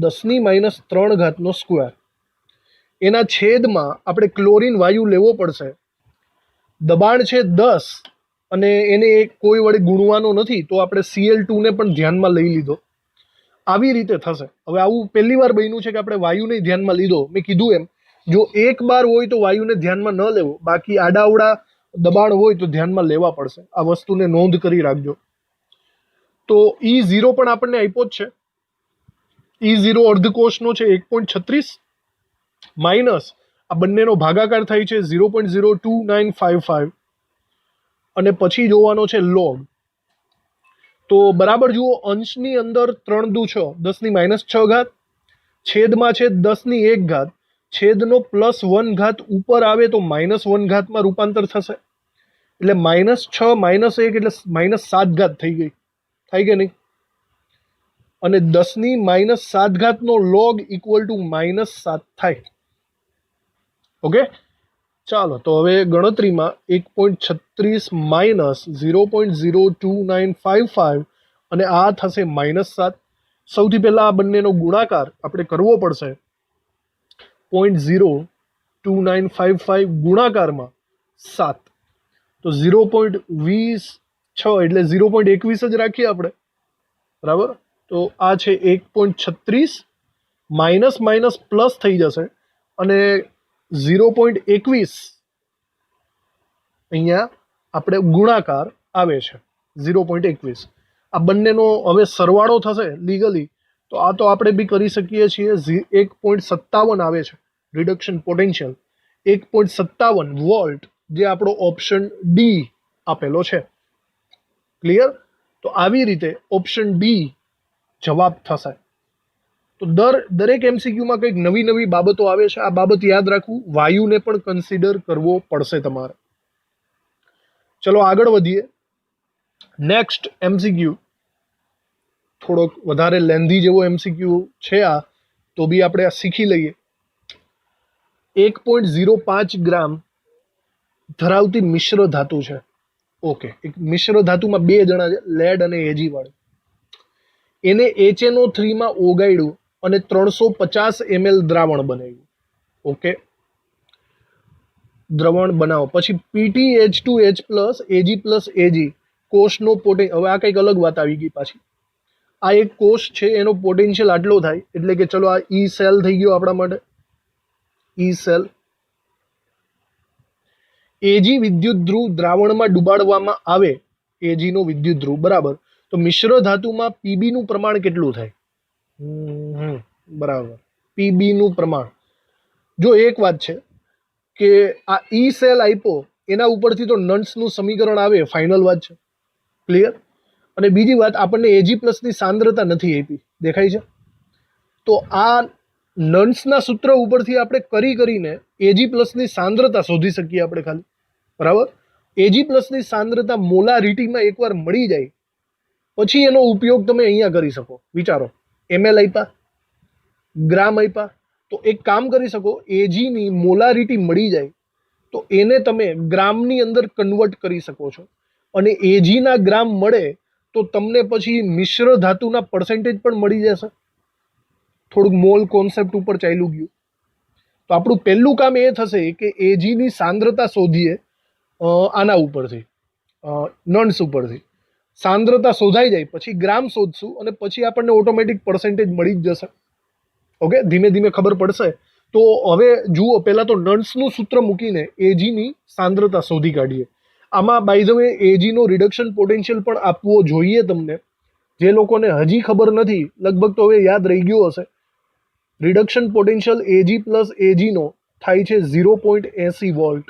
10⁻³ નો સ્ક્વેર. એના છેદમાં આપણે ક્લોરીન વાયુ લેવો પડશે, દબાણ છે 10 અને એને કોઈ વડે ગુણવાનો નથી, તો આપણે Cl2 ને પણ ધ્યાનમાં લઈ લીધો. આવી રીતે થશે. હવે આવું પહેલી વાર બન્યું છે કે આપણે વાયુને ધ્યાનમાં લીધો. મેં કીધું એમ, જો એક બાર હોય તો વાયુને ધ્યાનમાં ન લેવો, બાકી આડાવડા દબાણ હોય તો ધ્યાનમાં લેવા પડશે. આ વસ્તુને નોંધ કરી રાખજો. તો E0 પણ આપણને આપ્યો જ છે, E0 અર્ધકોષનો છે 1.36 માઇનસ આ બંનેનો ભાગાકાર થાય છે 0.02955 અને પછી જોવાનો છે લોગ. તો બરાબર જુઓ, અંશની અંદર 3 દુ 6, 10⁻6 ઘાત, છેદમાં છે 10⁻1 ઘાત, છેદનો +1 ઘાત ઉપર આવે તો -1 ઘાતમાં રૂપાંતર થશે, એટલે -6 -1 એટલે -7 ઘાત થઈ ગઈ, થાય કે નહીં. અને 10⁻7 ઘાતનો લોગ ઇક્વલ ટુ -7 થાય. ઓકે, ચાલો તો હવે ગણતરીમાં 1.36 માઇનસ 0.02955 અને આ થશે -7. સૌથી પહેલા આ બંનેનો ગુણાકાર આપણે કરવો પડશે. 0.02955 ગુણાકારમાં 7, તો 0.26 એટલે 0.21 જ રાખીએ આપણે, બરાબર. તો આ છે 1.36, માઇનસ માઇનસ પ્લસ થઈ જશે અને 0.21 અહીંયા આપણે ગુણાકાર આવે છે 0.21. આ બંનેનો હવે સરવાળો થશે લીગલી, તો આ તો આપણે બી કરી શકીએ છીએ. 1.57 આવે છે રિડક્શન પોટેન્શિયલ, 1.57 વોલ્ટ, જે આપણો ઓપ્શન ડી આપેલો છે. ક્લિયર? તો આવી રીતે ઓપ્શન ડી જવાબ થશે. તો દરેક એમસીક્યુમાં કંઈક નવી નવી બાબતો આવે છે. આ બાબત યાદ રાખવું, વાયુને પણ કન્સિડર કરવો પડશે તમારે. ચલો આગળ વધીએ. નેક્સ્ટ એમસીક્યુ થોડોક વધારે લેન્ધી જેવો એમસીક્યુ છે આ, તો બી આપણે આ શીખી લઈએ. 1.05 ગ્રામ ધરાવતી મિશ્ર ધાતુ છે. ઓકે, એક મિશ્ર ધાતુમાં 2 જણા છે, લેડ અને એજી વાળું. એને HNO3 માં ઓગાળ્યું અને 350 ml દ્રાવણ બનાવ્યું. ઓકે, દ્રવણ બનાવો. પછી PtH2H Ag+Ag કોષનો પોટેન્શિયલ. હવે આ કંઈક અલગ વાત આવી ગઈ પાછી. આ એક કોષ છે, એનો પોટેન્શિયલ આટલો થાય, એટલે કે ચલો આ ઈ સેલ થઈ ગયો આપણા માટે, ઈ સેલ. એજી વિદ્યુત ધ્રુવ દ્રાવણમાં ડુબાડવામાં આવે, એજીનો વિદ્યુત ધ્રુવ બરાબર, તો મિશ્ર ધાતુમાં પીબીનું પ્રમાણ કેટલું થાય? બરાબર, પીબીનું પ્રમાણ. જો એક વાત છે કે આ ઈ સેલ આપ્યો એના ઉપરથી તો નન્સનું સમીકરણ આવે, ફાઇનલ વાત છે, ક્લિયર. અને બીજી વાત, આપણને એજી પ્લસની સાંદ્રતા નથી આપી, દેખાય છે. તો આ નન્સના સૂત્ર ઉપરથી આપણે કરીને એજી પ્લસની સાંદ્રતા શોધી શકીએ આપણે ખાલી, બરાબર. એજી પ્લસની સાંદ્રતા મોલારિટીમાં એકવાર મળી જાય પછી એનો ઉપયોગ તમે અહીંયા કરી શકો. વિચારો, એમએલ આપ્યા, ગ્રામ આપ્યા, તો એક કામ કરી શકો, એજીની મોલારિટી મળી જાય તો એને તમે ગ્રામની અંદર કન્વર્ટ કરી શકો છો, અને એજીના ગ્રામ મળે તો તમને પછી મિશ્ર ધાતુના પર્સેન્ટેજ પણ મળી જશે. થોડુંક મોલ કોન્સેપ્ટ ઉપર ચાલ્યું ગયું. તો આપણું પહેલું કામ એ થશે કે એજીની સાંદ્રતા શોધીએ આના ઉપરથી, નન્સ ઉપરથી. સાંદ્રતા શોધાઈ જાય પછી ગ્રામ શોધશું અને પછી આપણને ઓટોમેટિક પર્સેન્ટેજ મળી જ જશે. ઓકે, ધીમે ધીમે ખબર પડશે. તો હવે જુઓ, પહેલાં તો નન્સનું સૂત્ર મૂકીને એજીની સાંદ્રતા શોધી કાઢીએ. આમાં બાય ધ વે એજીનો રિડક્શન પોટેન્શિયલ પણ આપવો જોઈએ તમને. જે લોકોને હજી ખબર નથી, લગભગ તો હવે યાદ રહી ગયું હશે. રિડક્શન પોટેન્શિયલ એજી પ્લસ એજીનો થાય છે 0.80 વોલ્ટ.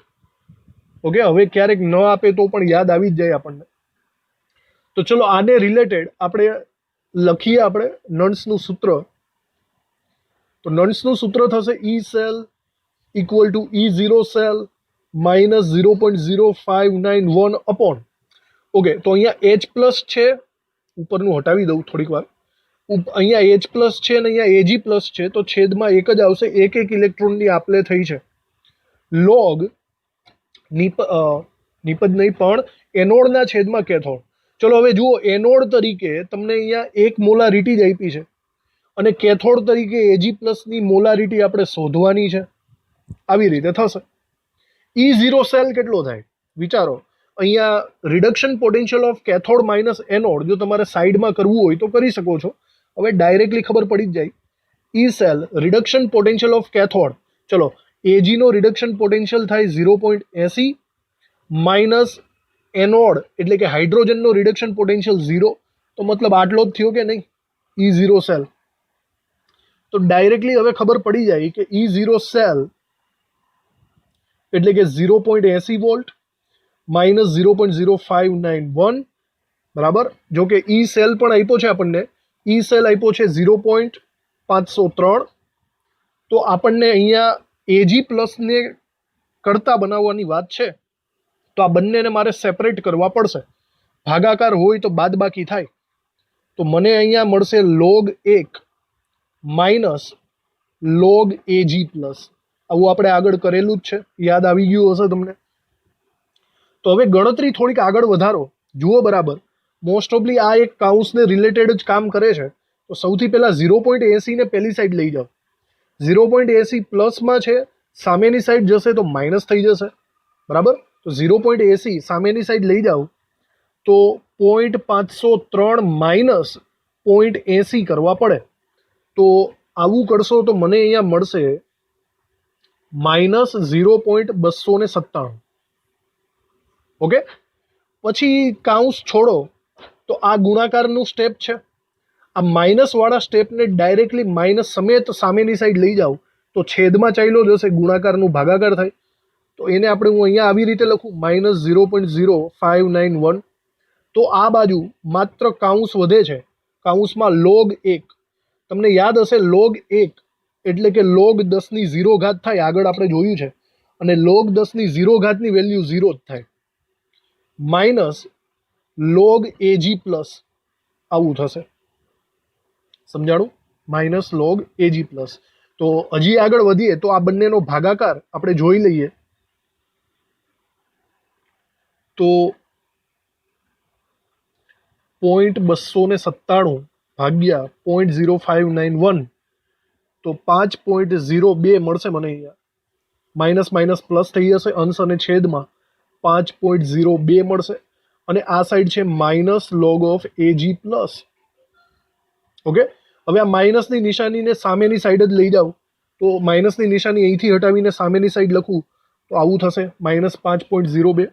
ઓકે, હવે ક્યારેક ન આપે તો પણ યાદ આવી જ જાય આપણને. તો ચલો આને રિલેટેડ આપણે લખીએ આપણે નન્સનું સૂત્ર. તો નન્સનું સૂત્ર થશે E cell equal to E0 cell minus 0.0591 upon. Okay, તો અહીંયા H પ્લસ છે, ઉપરનું હટાવી દઉં થોડીક વાર. અહીંયા H પ્લસ છે અને અહીંયા એજી પ્લસ છે, તો છેદમાં એક જ આવશે. એક ઇલેક્ટ્રોનની આપલે થઈ છે. લોગ નિપજ નહીં પણ એનોડના છેદમાં કેથોડ. ચલો હવે જુઓ, એનોડ તરીકે તમને અહીંયા એક મોલારિટી જ આપી છે અને કેથોડ તરીકે એજી પ્લસની મોલારિટી આપણે શોધવાની છે. આવી રીતે થશે. E0 સેલ કેટલો થાય વિચારો. અહીંયા reduction potential of cathode minus anode જો તમારે સાઈડમાં કરવું હોય તો કરી શકો છો. હવે ડાયરેક્ટલી ખબર પડી જ જાય. E cell reduction potential of cathode, ચલો એજીનો રિડક્શન પોટેન્શિયલ થાય 0.80 માઇનસ એનોડ એટલે કે હાઇડ્રોજનનો રિડક્શન પોટેન્શિયલ 0, તો મતલબ આટલો જ થયો કે નહીં, E0 સેલ. તો ડાયરેક્ટલી હવે ખબર પડી જાય કે E0 સેલ એટલે કે 0.80 વોલ્ટ માઇનસ 0.0591 બરાબર. જો કે ઈ સેલ પણ આપ્યો છે આપણને, ઈ સેલ આપ્યો છે 0.503. તો આપણને અહીંયા એજી પ્લસને કરતા બનાવવાની વાત છે, તો આ બંનેને મારે સેપરેટ કરવા પડશે. ભાગાકાર હોય તો બાદ બાકી થાય. તો મને અહીંયા મળશે log 1 માઇનસ log એજી પ્લસ. આવું આપણે આગળ કરેલું જ છે, યાદ આવી ગયું હશે તમને. તો હવે ગણતરી થોડીક આગળ વધારો, જુઓ બરાબર. મોસ્ટ ઓફલી આ એક કાઉન્સને રિલેટેડ જ કામ કરે છે. તો સૌથી પહેલાં 0.80 ને પહેલી સાઈડ લઈ જાઓ. 0.80 પ્લસમાં છે, સામેની સાઈડ જશે તો માઇનસ થઈ જશે, બરાબર. તો 0.80 સામેની સાઈડ લઈ જાઓ તો 0.503 માઇનસ 0.80 કરવા પડે. તો આવું કરશો તો મને અહીંયા મળશે માઇનસ 0.297. ઓકે, પછી કાઉન્સ છોડો તો આ ગુણાકારનું સ્ટેપ છે. આ માઇનસવાળા સ્ટેપને ડાયરેક્ટલી માઇનસ સમેત સામેની સાઈડ લઈ જાઓ તો છેદમાં ચાલ્યો જશે, ગુણાકારનું ભાગાકાર થાય. તો એને આપણે હું અહીંયા આવી રીતે લખું માઇનસ 0.0591. તો આ બાજુ માત્ર કાઉન્સ વધે છે, કાઉન્સમાં log 1. તમને યાદ હશે log 1 એટલે કે log 10ની 0 ઘાત થાય, આગળ આપણે જોયું છે. અને log 10ની 0 ઘાતની વેલ્યુ 0 જ થાય. માઇનસ log એજી પ્લસ આવું થશે, સમજાણું? માઇનસ log એજી પ્લસ. તો હજી આગળ વધીએ તો આ બંનેનો ભાગાકાર આપણે જોઈ લઈએ. તો 0.297 ભાગ્યા 0.0591 તો 5.02 મળશે મને અહીંયા. માઇનસ માઇનસ પ્લસ થઈ જશે, અંશ અને છેદમાં 5.02 મળશે. અને આ સાઈડ છે minus log of AG plus. Okay, હવે આ માઇનસની નિશાનીને સામેની સાઈડ જ લઈ જાઓ તો માઇનસની નિશાની અહીંથી હટાવીને સામેની સાઈડ લખું તો આવું થશે -5.02.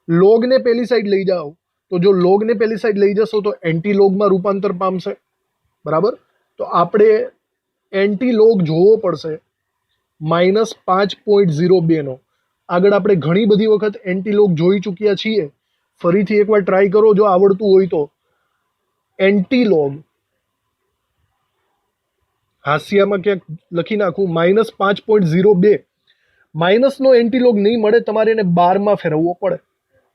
લોગને પેલી સાઈડ લઈ જાઓ તો જો લોગને પેલી સાઈડ લઈ જશો તો એન્ટી લોગમાં રૂપાંતર પામશે, બરાબર. તો આપણે એન્ટી લોગ જોવો પડશે -5.02 નો. આગળ આપણે ઘણી બધી વખત એન્ટી લોગ જોઈ ચૂક્યા છીએ. ફરીથી એકવાર ટ્રાય કરો જો આવડતું હોય તો. એન્ટી લોગ હાસ્યામાં ક્યાંક લખી નાખું -5.02. માઇનસનો એન્ટીલોગ નહીં મળે, તમારે એને બારમાં ફેરવવો પડે.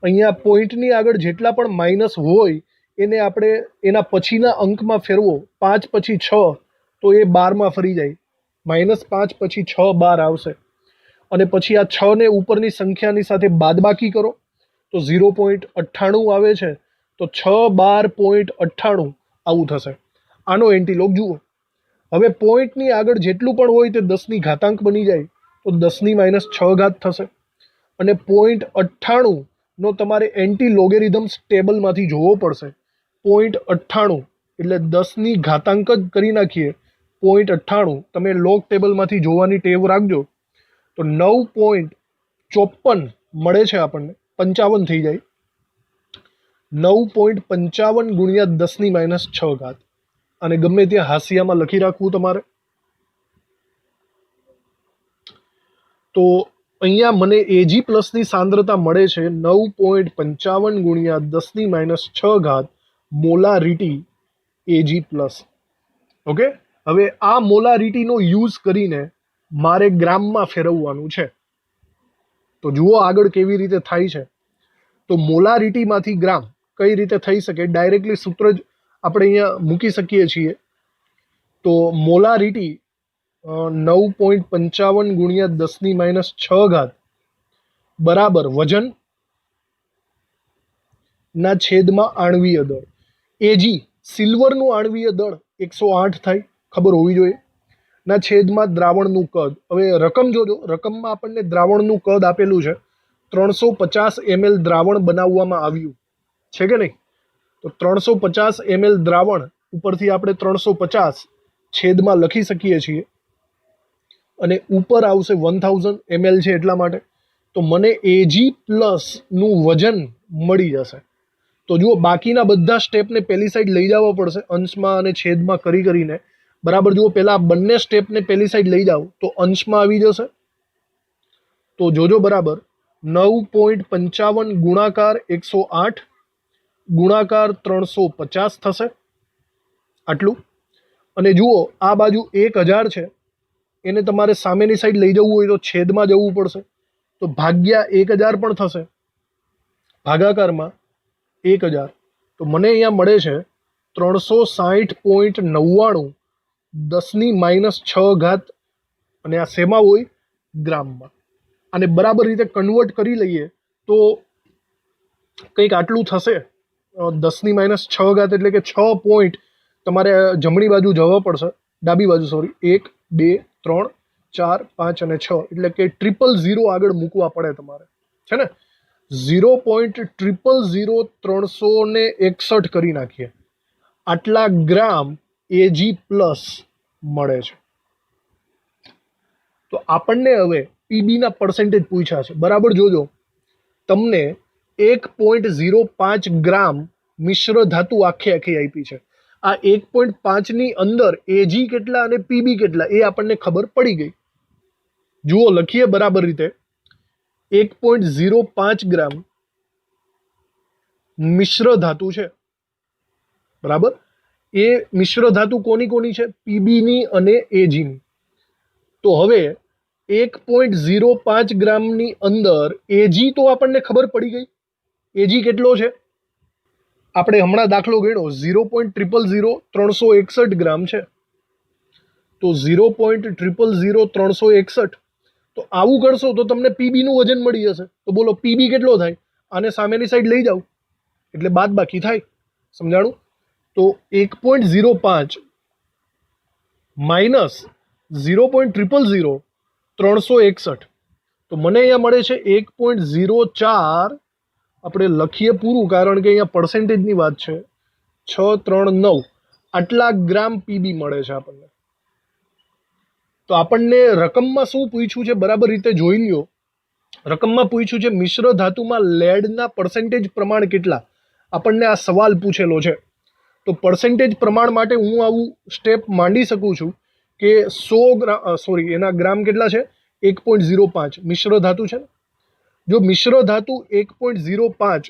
અહીંયા પોઈન્ટની આગળ જેટલા પણ માઇનસ હોય એને આપણે એના પછીના અંકમાં ફેરવો. 5 પછી 6 તો એ 12માં ફરી જાય. -5 પછી 6 12 આવશે. અને પછી આ 6 ને ઉપરની સંખ્યાની સાથે બાદબાકી કરો તો 0.98 આવે છે. તો 6 12.98 આવું થશે. આનો એન્ટીલોગ જુઓ. હવે પોઈન્ટની આગળ જેટલું પણ હોય તે 10ની ઘાતાંક બની જાય તો 10ની -6 થશે. અને 0.98 નો તમારે એન્ટી લોગેરિધમ્સ ટેબલમાંથી જોવો પડશે. 0.98 એટલે 10ની ઘાતાંક જ કરી નાખીએ. 0.98 તમે લોગ ટેબલમાંથી જોવાની ટેવ રાખજો તો 9.54 મળે છે આપણને. 55 થઈ જાય. 9.55 ગુણ્યા 10ની -6. અને ગમે ત્યાં હાસ્યામાં લખી રાખવું તમારે. તો અહીંયા મને એજી પ્લસની સાંદ્રતા મળે છે 9.55 ગુણ્યા 10ની -6 મોલારિટી એજી પ્લસ. ઓકે, હવે આ મોલારિટીનો યુઝ કરીને મારે ગ્રામમાં ફેરવવાનું છે. તો જુઓ આગળ કેવી રીતે થાય છે. તો મોલારિટીમાંથી ગ્રામ કઈ રીતે થઈ શકે, ડાયરેક્ટલી સૂત્ર જ આપણે અહીંયા મૂકી શકીએ છીએ. તો મોલારિટી 9.55 ગુણ્યા 10ની -6 બરાબર વજન ના છેદમાં આણ્વીય દળ. એજી સિલ્વરનું આણ્વીય દળ 108 થાય, ખબર હોવી જોઈએ. ના છેદમાં દ્રાવણનું કદ. હવે રકમ જોજો, રકમમાં આપણને દ્રાવણનું કદ આપેલું છે 350 ml દ્રાવણ બનાવવામાં આવ્યું છે કે નહીં. તો 350 ml દ્રાવણ ઉપરથી આપણે 350 છેદમાં લખી શકીએ છીએ અને ઉપર આવશે 1000 ml છે એટલા માટે. તો મને એજી પ્લસ નું વજન મળી જશે. તો જુઓ બાકીના બધા સ્ટેપને પેલી સાઈડ લઈ જવા પડશે અંશમાં અને છેદમાં કરીને. બરાબર, જુઓ પહેલા બંને સ્ટેપને પેલી સાઈડ લઈ જાઓ તો અંશમાં આવી જશે. તો જોજો બરાબર 9.55 ગુણાકાર 108 ગુણાકાર 350 થશે આટલું. અને જુઓ આ બાજુ 1000 છે, એને તમારે સામેની સાઈડ લઈ જવું હોય તો છેદમાં જવું પડશે. તો ભાગ્યા 1000 પણ થશે, ભાગાકારમાં 1000. તો મને અહીંયા મળે છે 360.99 10ની -6 અને આ શેમાં હોય, ગ્રામમાં. અને બરાબર રીતે કન્વર્ટ કરી લઈએ તો કંઈક આટલું થશે. 10ની -6 એટલે કે 6 પોઈન્ટ તમારે જમણી બાજુ જવા પડશે, ડાબી બાજુ સોરી. 1 2 3 4 5 અને 6 એટલે કે 000 આગળ મૂકવા પડે તમારે, છે ને. 0.000361 કરી નાખીએ. આટલા ગ્રામ એજી પ્લસ મળે છે. તો આપણને હવે પીબીના પર્સેન્ટેજ પૂછ્યા છે. બરાબર જોજો, તમને 1.05 ગ્રામ મિશ્ર ધાતુ આખી આપી છે. આ 1.5ની અંદર એજી કેટલા અને પીબી કેટલા એ આપણને ખબર પડી ગઈ. જુઓ લખીએ બરાબર રીતે. 1.05 ગ્રામ મિશ્ર ધાતુ છે, બરાબર. એ મિશ્ર ધાતુ કોની છે, પીબીની અને એજીની. તો હવે 1.05 ગ્રામની અંદર એજી તો આપણને ખબર પડી ગઈ. એજી કેટલો છે, આપણે હમણાં દાખલો ગણ્યો 0.000361 ગ્રામ છે. તો 0.000361. તો આવું કરશો તો તમને પીબીનું વજન મળી જશે. તો બોલો પીબી કેટલો થાય, આને સામેની સાઈડ લઈ જાઓ એટલે બાદ બાકી થાય. સમજાણું. તો 1.05 માઇનસ 0.000361. તો મને અહીંયા મળે છે 1.04. આપણે લખીએ પૂરું કારણ કે અહીંયા પર્સેન્ટેજની વાત છે. 639 આટલા ગ્રામ પીબી મળે છે આપણને. તો આપણને રકમમાં શું પૂછ્યું છે બરાબર રીતે જોઈ લ્યો. રકમમાં પૂછ્યું છે મિશ્ર ધાતુમાં લેડના પર્સન્ટેજ પ્રમાણ કેટલા, આપણને આ સવાલ પૂછેલો છે. તો પર્સન્ટેજ પ્રમાણ માટે હું આવું સ્ટેપ માંડી શકું છું કે 100 ગ્રામ, એના ગ્રામ કેટલા છે 1.05. મિશ્ર ધાતુ છે ને, જો મિશ્ર ધાતુ 1.05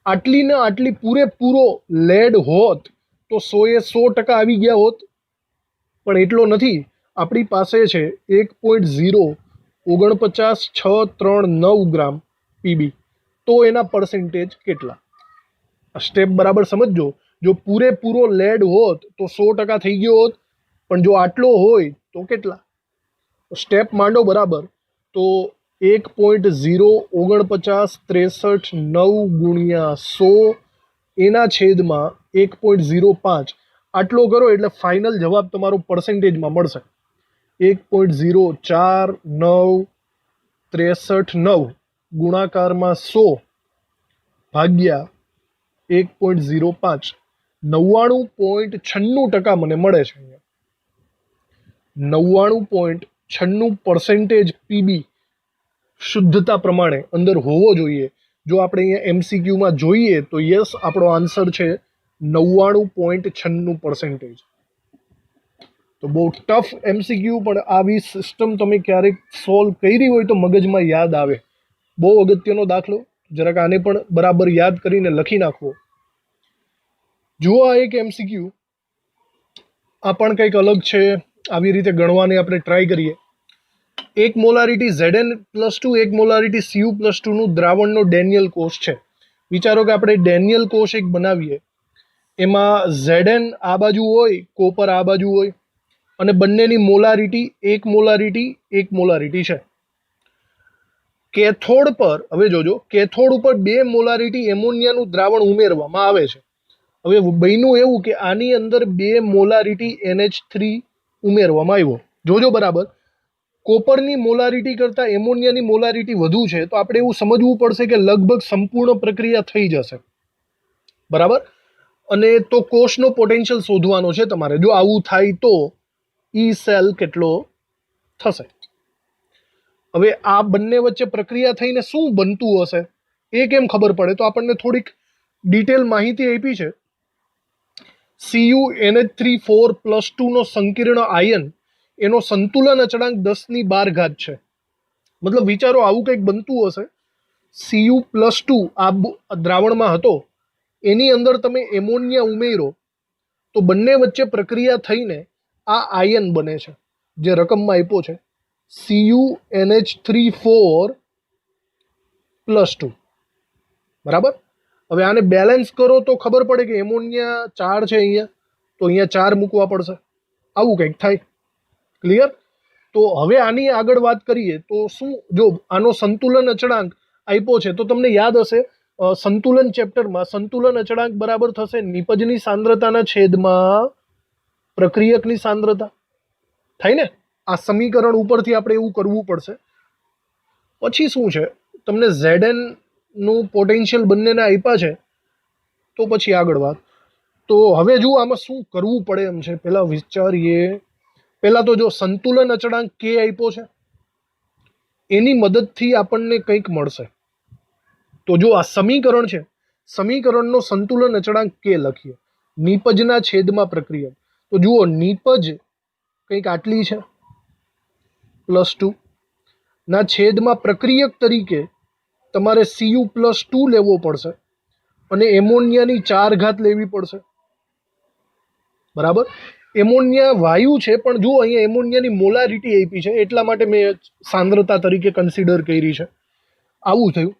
આટલી ને આટલી પૂરેપૂરો લેડ હોત તો 100% આવી ગયા હોત, પણ એટલો નથી. આપણી પાસે છે 1.04963 ગ્રામ પીબી, તો એના પર્સન્ટેજ કેટલા? સ્ટેપ બરાબર સમજજો. જો પૂરેપૂરો લેડ હોત તો 100% થઈ ગયો હોત, પણ જો આટલો હોય તો કેટલા? સ્ટેપ માંડો બરાબર. તો 1.04963 ગુણ્યા 100 એના છેદમાં 1.05 આટલો કરો એટલે ફાઇનલ જવાબ તમારો પર્સન્ટેજમાં મળશે 1.04963 ગુણાકારમાં 100 ભાગ્યા 1.05. 99.96% મને મળે છે. 99.96% પીબી શુદ્ધતા પ્રમાણે અંદર હોવો જોઈએ. જો આપણે અહીંયા એમસીક્યુમાં જોઈએ તો યસ, આપણો આન્સર છે 99.96%. તો બહુ ટફ એમસીક્યુ, પણ આવી સિસ્ટમ તમે ક્યારેક સોલ્વ કરી હોય તો મગજમાં યાદ આવે. બહુ અગત્યનો દાખલો, જરાક આને પણ બરાબર યાદ કરીને લખી નાખવો. જુઓ આ એક એમસીક્યુ, આ પણ કંઈક અલગ છે. આવી રીતે ગણવાની આપણે ટ્રાય કરીએ. એક મોલારિટી Zn+2, એક મોલારિટી Cu+2 નું દ્રાવણનો ડેનિયલ કોષ છે. વિચારો કે આપણે ડેનિયલ કોષ એક બનાવીએ, એમાં Zn આ બાજુ હોય, કોપર આ બાજુ હોય, અને બંનેની મોલારિટી 1 મોલારિટી છે. કેથોડ પર, હવે જોજો, કેથોડ ઉપર 2 મોલારિટી એમોનિયાનું દ્રાવણ ઉમેરવામાં આવે છે. હવે બન્યું એવું કે આની અંદર 2 મોલારિટી NH3 ઉમેરવામાં આવ્યો. જોજો બરાબર, કોપરની મોલારિટી કરતાં એમોનિયાની મોલારિટી વધુ છે, તો આપણે એવું સમજવું પડશે કે લગભગ સંપૂર્ણ પ્રક્રિયા થઈ જશે. બરાબર. અને તો કોષનો પોટેન્શિયલ શોધવાનો છે તમારે. જો આવું થાય તો ઈ સેલ કેટલો થશે. હવે આ બંને વચ્ચે પ્રક્રિયા થઈને શું બનતું હશે એ કેમ ખબર પડે? તો આપણને થોડીક ડિટેલ માહિતી આપી છે. CuNH3 4+2 નો સંકીર્ણ આયન, એનો સંતુલન અચળાંક 10^12 છે. મતલબ વિચારો આવું કંઈક બનતું હશે. Cu+2 આ દ્રાવણમાં હતો, એની અંદર તમે એમોનિયા ઉમેરો તો બંને વચ્ચે પ્રક્રિયા થઈને આ આયન બને છે, જે રકમમાં આપ્યો છે CuNH3 4+2. બરાબર. હવે આને બેલેન્સ કરો તો ખબર પડે કે એમોનિયા 4 છે અહીંયા, તો અહીંયા 4 મૂકવા પડશે. આવું કંઈક થાય. ક્લિયર? તો હવે આની આગળ વાત કરીએ તો શું, જો આનો સંતુલન અચળાંક આપ્યો છે તો તમને યાદ હશે સંતુલન ચેપ્ટરમાં સંતુલન અચળાંક બરાબર થશે નિપજની સાંદ્રતાના છેદમાં પ્રક્રિયકની સાંદ્રતા. થાય ને? આ સમીકરણ ઉપરથી આપણે એવું કરવું પડશે. પછી શું છે, તમને Zn નું પોટેન્શિયલ બંનેને આપ્યા છે, તો પછી આગળ વાત. તો હવે જુઓ આમાં શું કરવું પડે એમ છે. પહેલા વિચારીએ. પહેલા તો જો સંતુલન અચળાંક K આપ્યો છે, એની મદદથી આપણને કંઈક મળશે. તો જો આ સમીકરણ છે, સમીકરણનો સંતુલન અચળાંક K લખીએ, નિપજના છેદમાં પ્રક્રિયક. તો જુઓ નિપજ કંઈક આટલી છે +2 ના છેદમાં પ્રક્રિયક તરીકે તમારે Cu+2 લેવો પડશે અને એમોનિયાની 4 લેવી પડશે. બરાબર. એમોનિયા વાયુ છે, પણ જુઓ અહીંયા એમોનિયાની મોલારિટી આપી છે, એટલા માટે મેં સાંદ્રતા તરીકે કન્સિડર કરી છે. આવું થયું.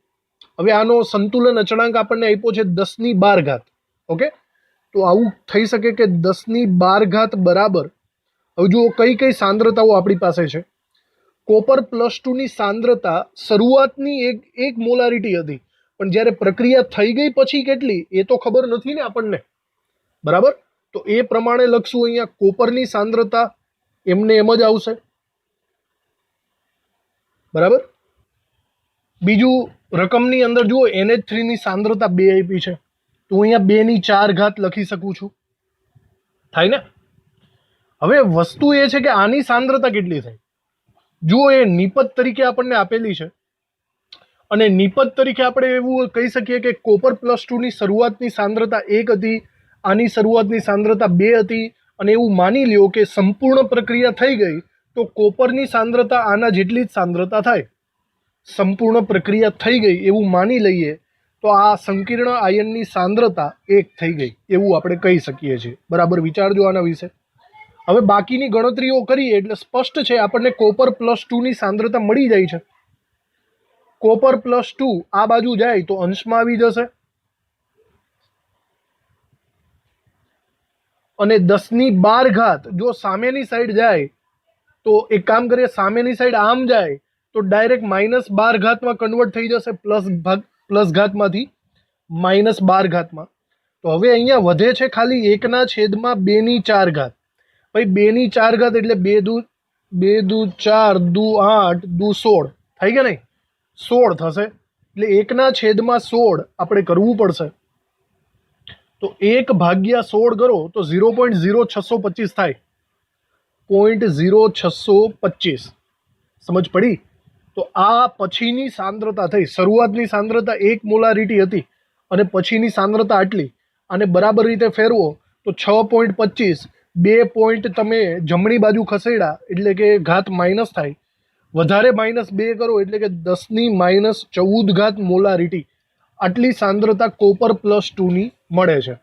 હવે આનો સંતુલન અચળાંક આપણને આપ્યો છે 10^12. ઓકે, તો આવું થઈ શકે કે 10^12 બરાબર. હવે જુઓ કઈ કઈ સાંદ્રતાઓ આપણી પાસે છે. કોપર +2 ની સાંદ્રતા શરૂઆતની એક મોલારિટી હતી, પણ જ્યારે પ્રક્રિયા થઈ ગઈ પછી કેટલી એ તો ખબર નથી ને આપણને. બરાબર. તો એ પ્રમાણે લખશું. અહીંયા કોપરની સાંદ્રતા એમને એમ જ આવશે. બરાબર. બીજું, રકમની અંદર જુઓ NH3 ની સાંદ્રતા 2 આપી છે, તો અહીંયા 2^4 લખી શકું છું. થાય ને? હવે વસ્તુ એ છે કે આની સાંદ્રતા કેટલી થાય. જુઓ એ નિપજ તરીકે આપણને આપેલી છે, અને નિપજ તરીકે આપણે એવું કહી શકીએ કે કોપર +2 ની શરૂઆતની સાંદ્રતા 1 હતી, આની શરૂઆતની સાંદ્રતા 2 હતી, અને એવું માની લ્યો કે સંપૂર્ણ પ્રક્રિયા થઈ ગઈ તો કોપરની સાંદ્રતા આના જેટલી જ સાંદ્રતા થાય. સંપૂર્ણ પ્રક્રિયા થઈ ગઈ એવું માની લઈએ તો આ સંકીર્ણ આયનની સાંદ્રતા 1 થઈ ગઈ એવું આપણે કહી શકીએ છીએ. બરાબર વિચારજો આના વિશે. હવે બાકીની ગણતરીઓ કરીએ એટલે સ્પષ્ટ છે, આપણને કોપર +2 ની સાંદ્રતા મળી જાય છે. કોપર +2 આ બાજુ જાય તો અંશમાં આવી જશે, અને 10^12 જો સામેની સાઈડ જાય તો એક કામ કરીએ, સામેની સાઈડ આમ જાય તો ડાયરેક્ટ -12 માં કન્વર્ટ થઈ જશે, પ્લસ ઘાતમાંથી -12 તો હવે અહીંયા વધે છે ખાલી 1/2/4. ભાઈ 2/4 એટલે 2 દુ 4 દુ 8 દુ 16 થઈ ગયા નહીં, 16 થશે. એટલે 1/16 આપણે કરવું પડશે. તો 1/16 કરો તો 0.0625 થાય, 0.0625. સમજ પડી? તો આ પછીની સાંદ્રતા થઈ. શરૂઆતની સાંદ્રતા 1 મોલારિટી હતી અને પછીની સાંદ્રતા આટલી. આને બરાબર રીતે ફેરવો તો 6.25, 2 પોઈન્ટ તમે જમણી બાજુ ખસેડ્યા એટલે કે ઘાત માઇનસ થાય, વધારે -2 કરો એટલે કે 10⁻14 મોલારિટી. આટલી સાંદ્રતા કોપર +2 ની મળે છે.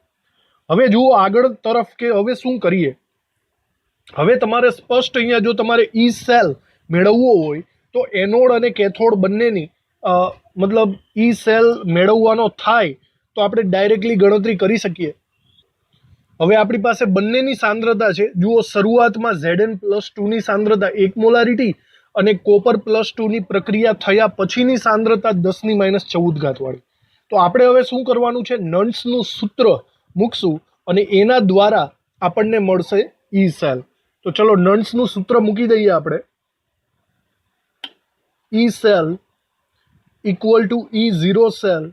હવે જુઓ આગળ તરફ કે હવે શું કરીએ. હવે તમારે સ્પષ્ટ અહીંયા જો તમારે ઈ સેલ મેળવવો હોય તો એનોડ અને કેથોડ બંનેની મતલબ ઈ સેલ મેળવવાનો થાય તો આપણે ડાયરેક્ટલી ગણતરી કરી શકીએ. હવે આપણી પાસે બંનેની સાંદ્રતા છે. જુઓ શરૂઆતમાં Zn+2 ની સાંદ્રતા 1 મોલારિટી અને કોપર +2 ની પ્રક્રિયા થયા પછીની સાંદ્રતા 10⁻14 વાળી. તો આપણે હવે શું કરવાનું છે, નન્સનું સૂત્ર મૂકશું અને એના દ્વારા આપણને મળશે ઈ સેલ. તો ચલો નન્સનું સૂત્ર મૂકી દઈએ આપણે. E cell = E0 cell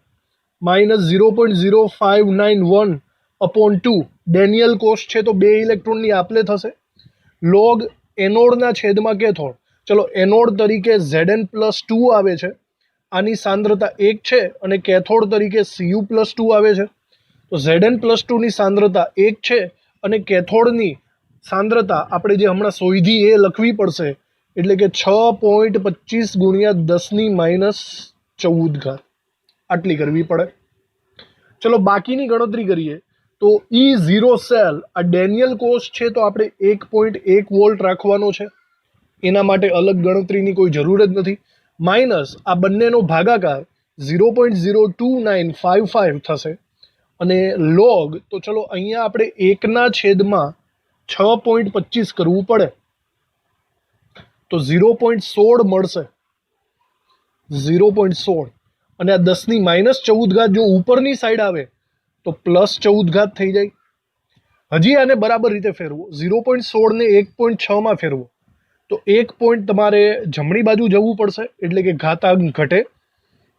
-0.0591/2. Daniell કોસ્ટ છે તો 2 ઇલેક્ટ્રોનની આપલે થશે. લોગ એનોડના છેદમાં કેથોડ. ચલો એનોડ તરીકે Zn+2 આવે છે, આની સાંદ્રતા 1 છે, અને કેથોડ તરીકે Cu+2 આવે છે. તો Zn+2 ની સાંદ્રતા 1 છે અને કેથોડની સાંદ્રતા આપણે જે હમણાં શોધી એ લખવી પડશે, એટલે કે 6.25 × 10⁻14 આટલી કરવી પડે. ચલો બાકીની ગણતરી કરીએ. તો E0 સેલ આ ડેનિયલ કોસ્ટ છે તો આપણે 1.1 વોલ્ટ રાખવાનો છે, એના માટે અલગ ગણતરીની કોઈ જરૂર જ નથી. માઇનસ આ બંનેનો ભાગાકાર 0.02955 થશે, અને લોગ તો ચલો અહીંયા આપણે 1/6.25 કરવું પડે તો 0.16 મળશે, 0.16. અને આ 10⁻14 જો ઉપરની સાઈડ આવે તો +14 થઈ જાય. હજી આને બરાબર રીતે ફેરવો, 0.16 ને 1.6 માં ફેરવો તો 1 પોઈન્ટ તમારે જમણી બાજુ જવું પડશે એટલે કે ઘાતાંક ઘટે.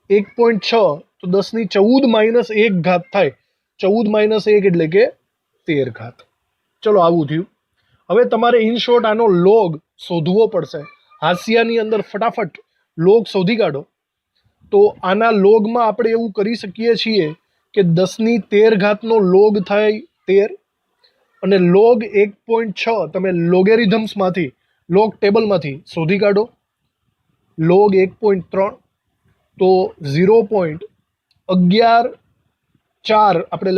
1.6 તો 10⁻14 થાય, 14 - 1 એટલે કે 13. ચલો આવું થયું. હવે તમારે ઇન શોર્ટ આનો લોગ શોધવો પડશે. હાંસિયાની અંદર ફટાફટ લોગ શોધી કાઢો. તો આના લોગમાં આપણે એવું કરી શકીએ છીએ કે 10⁻13 નો લોગ થાય 13, અને લોગ 1.6 તમે લોગેરિધમ્સમાંથી લોગ ટેબલમાંથી શોધી કાઢો. લોગ 1.3 તો 0.114 આપણે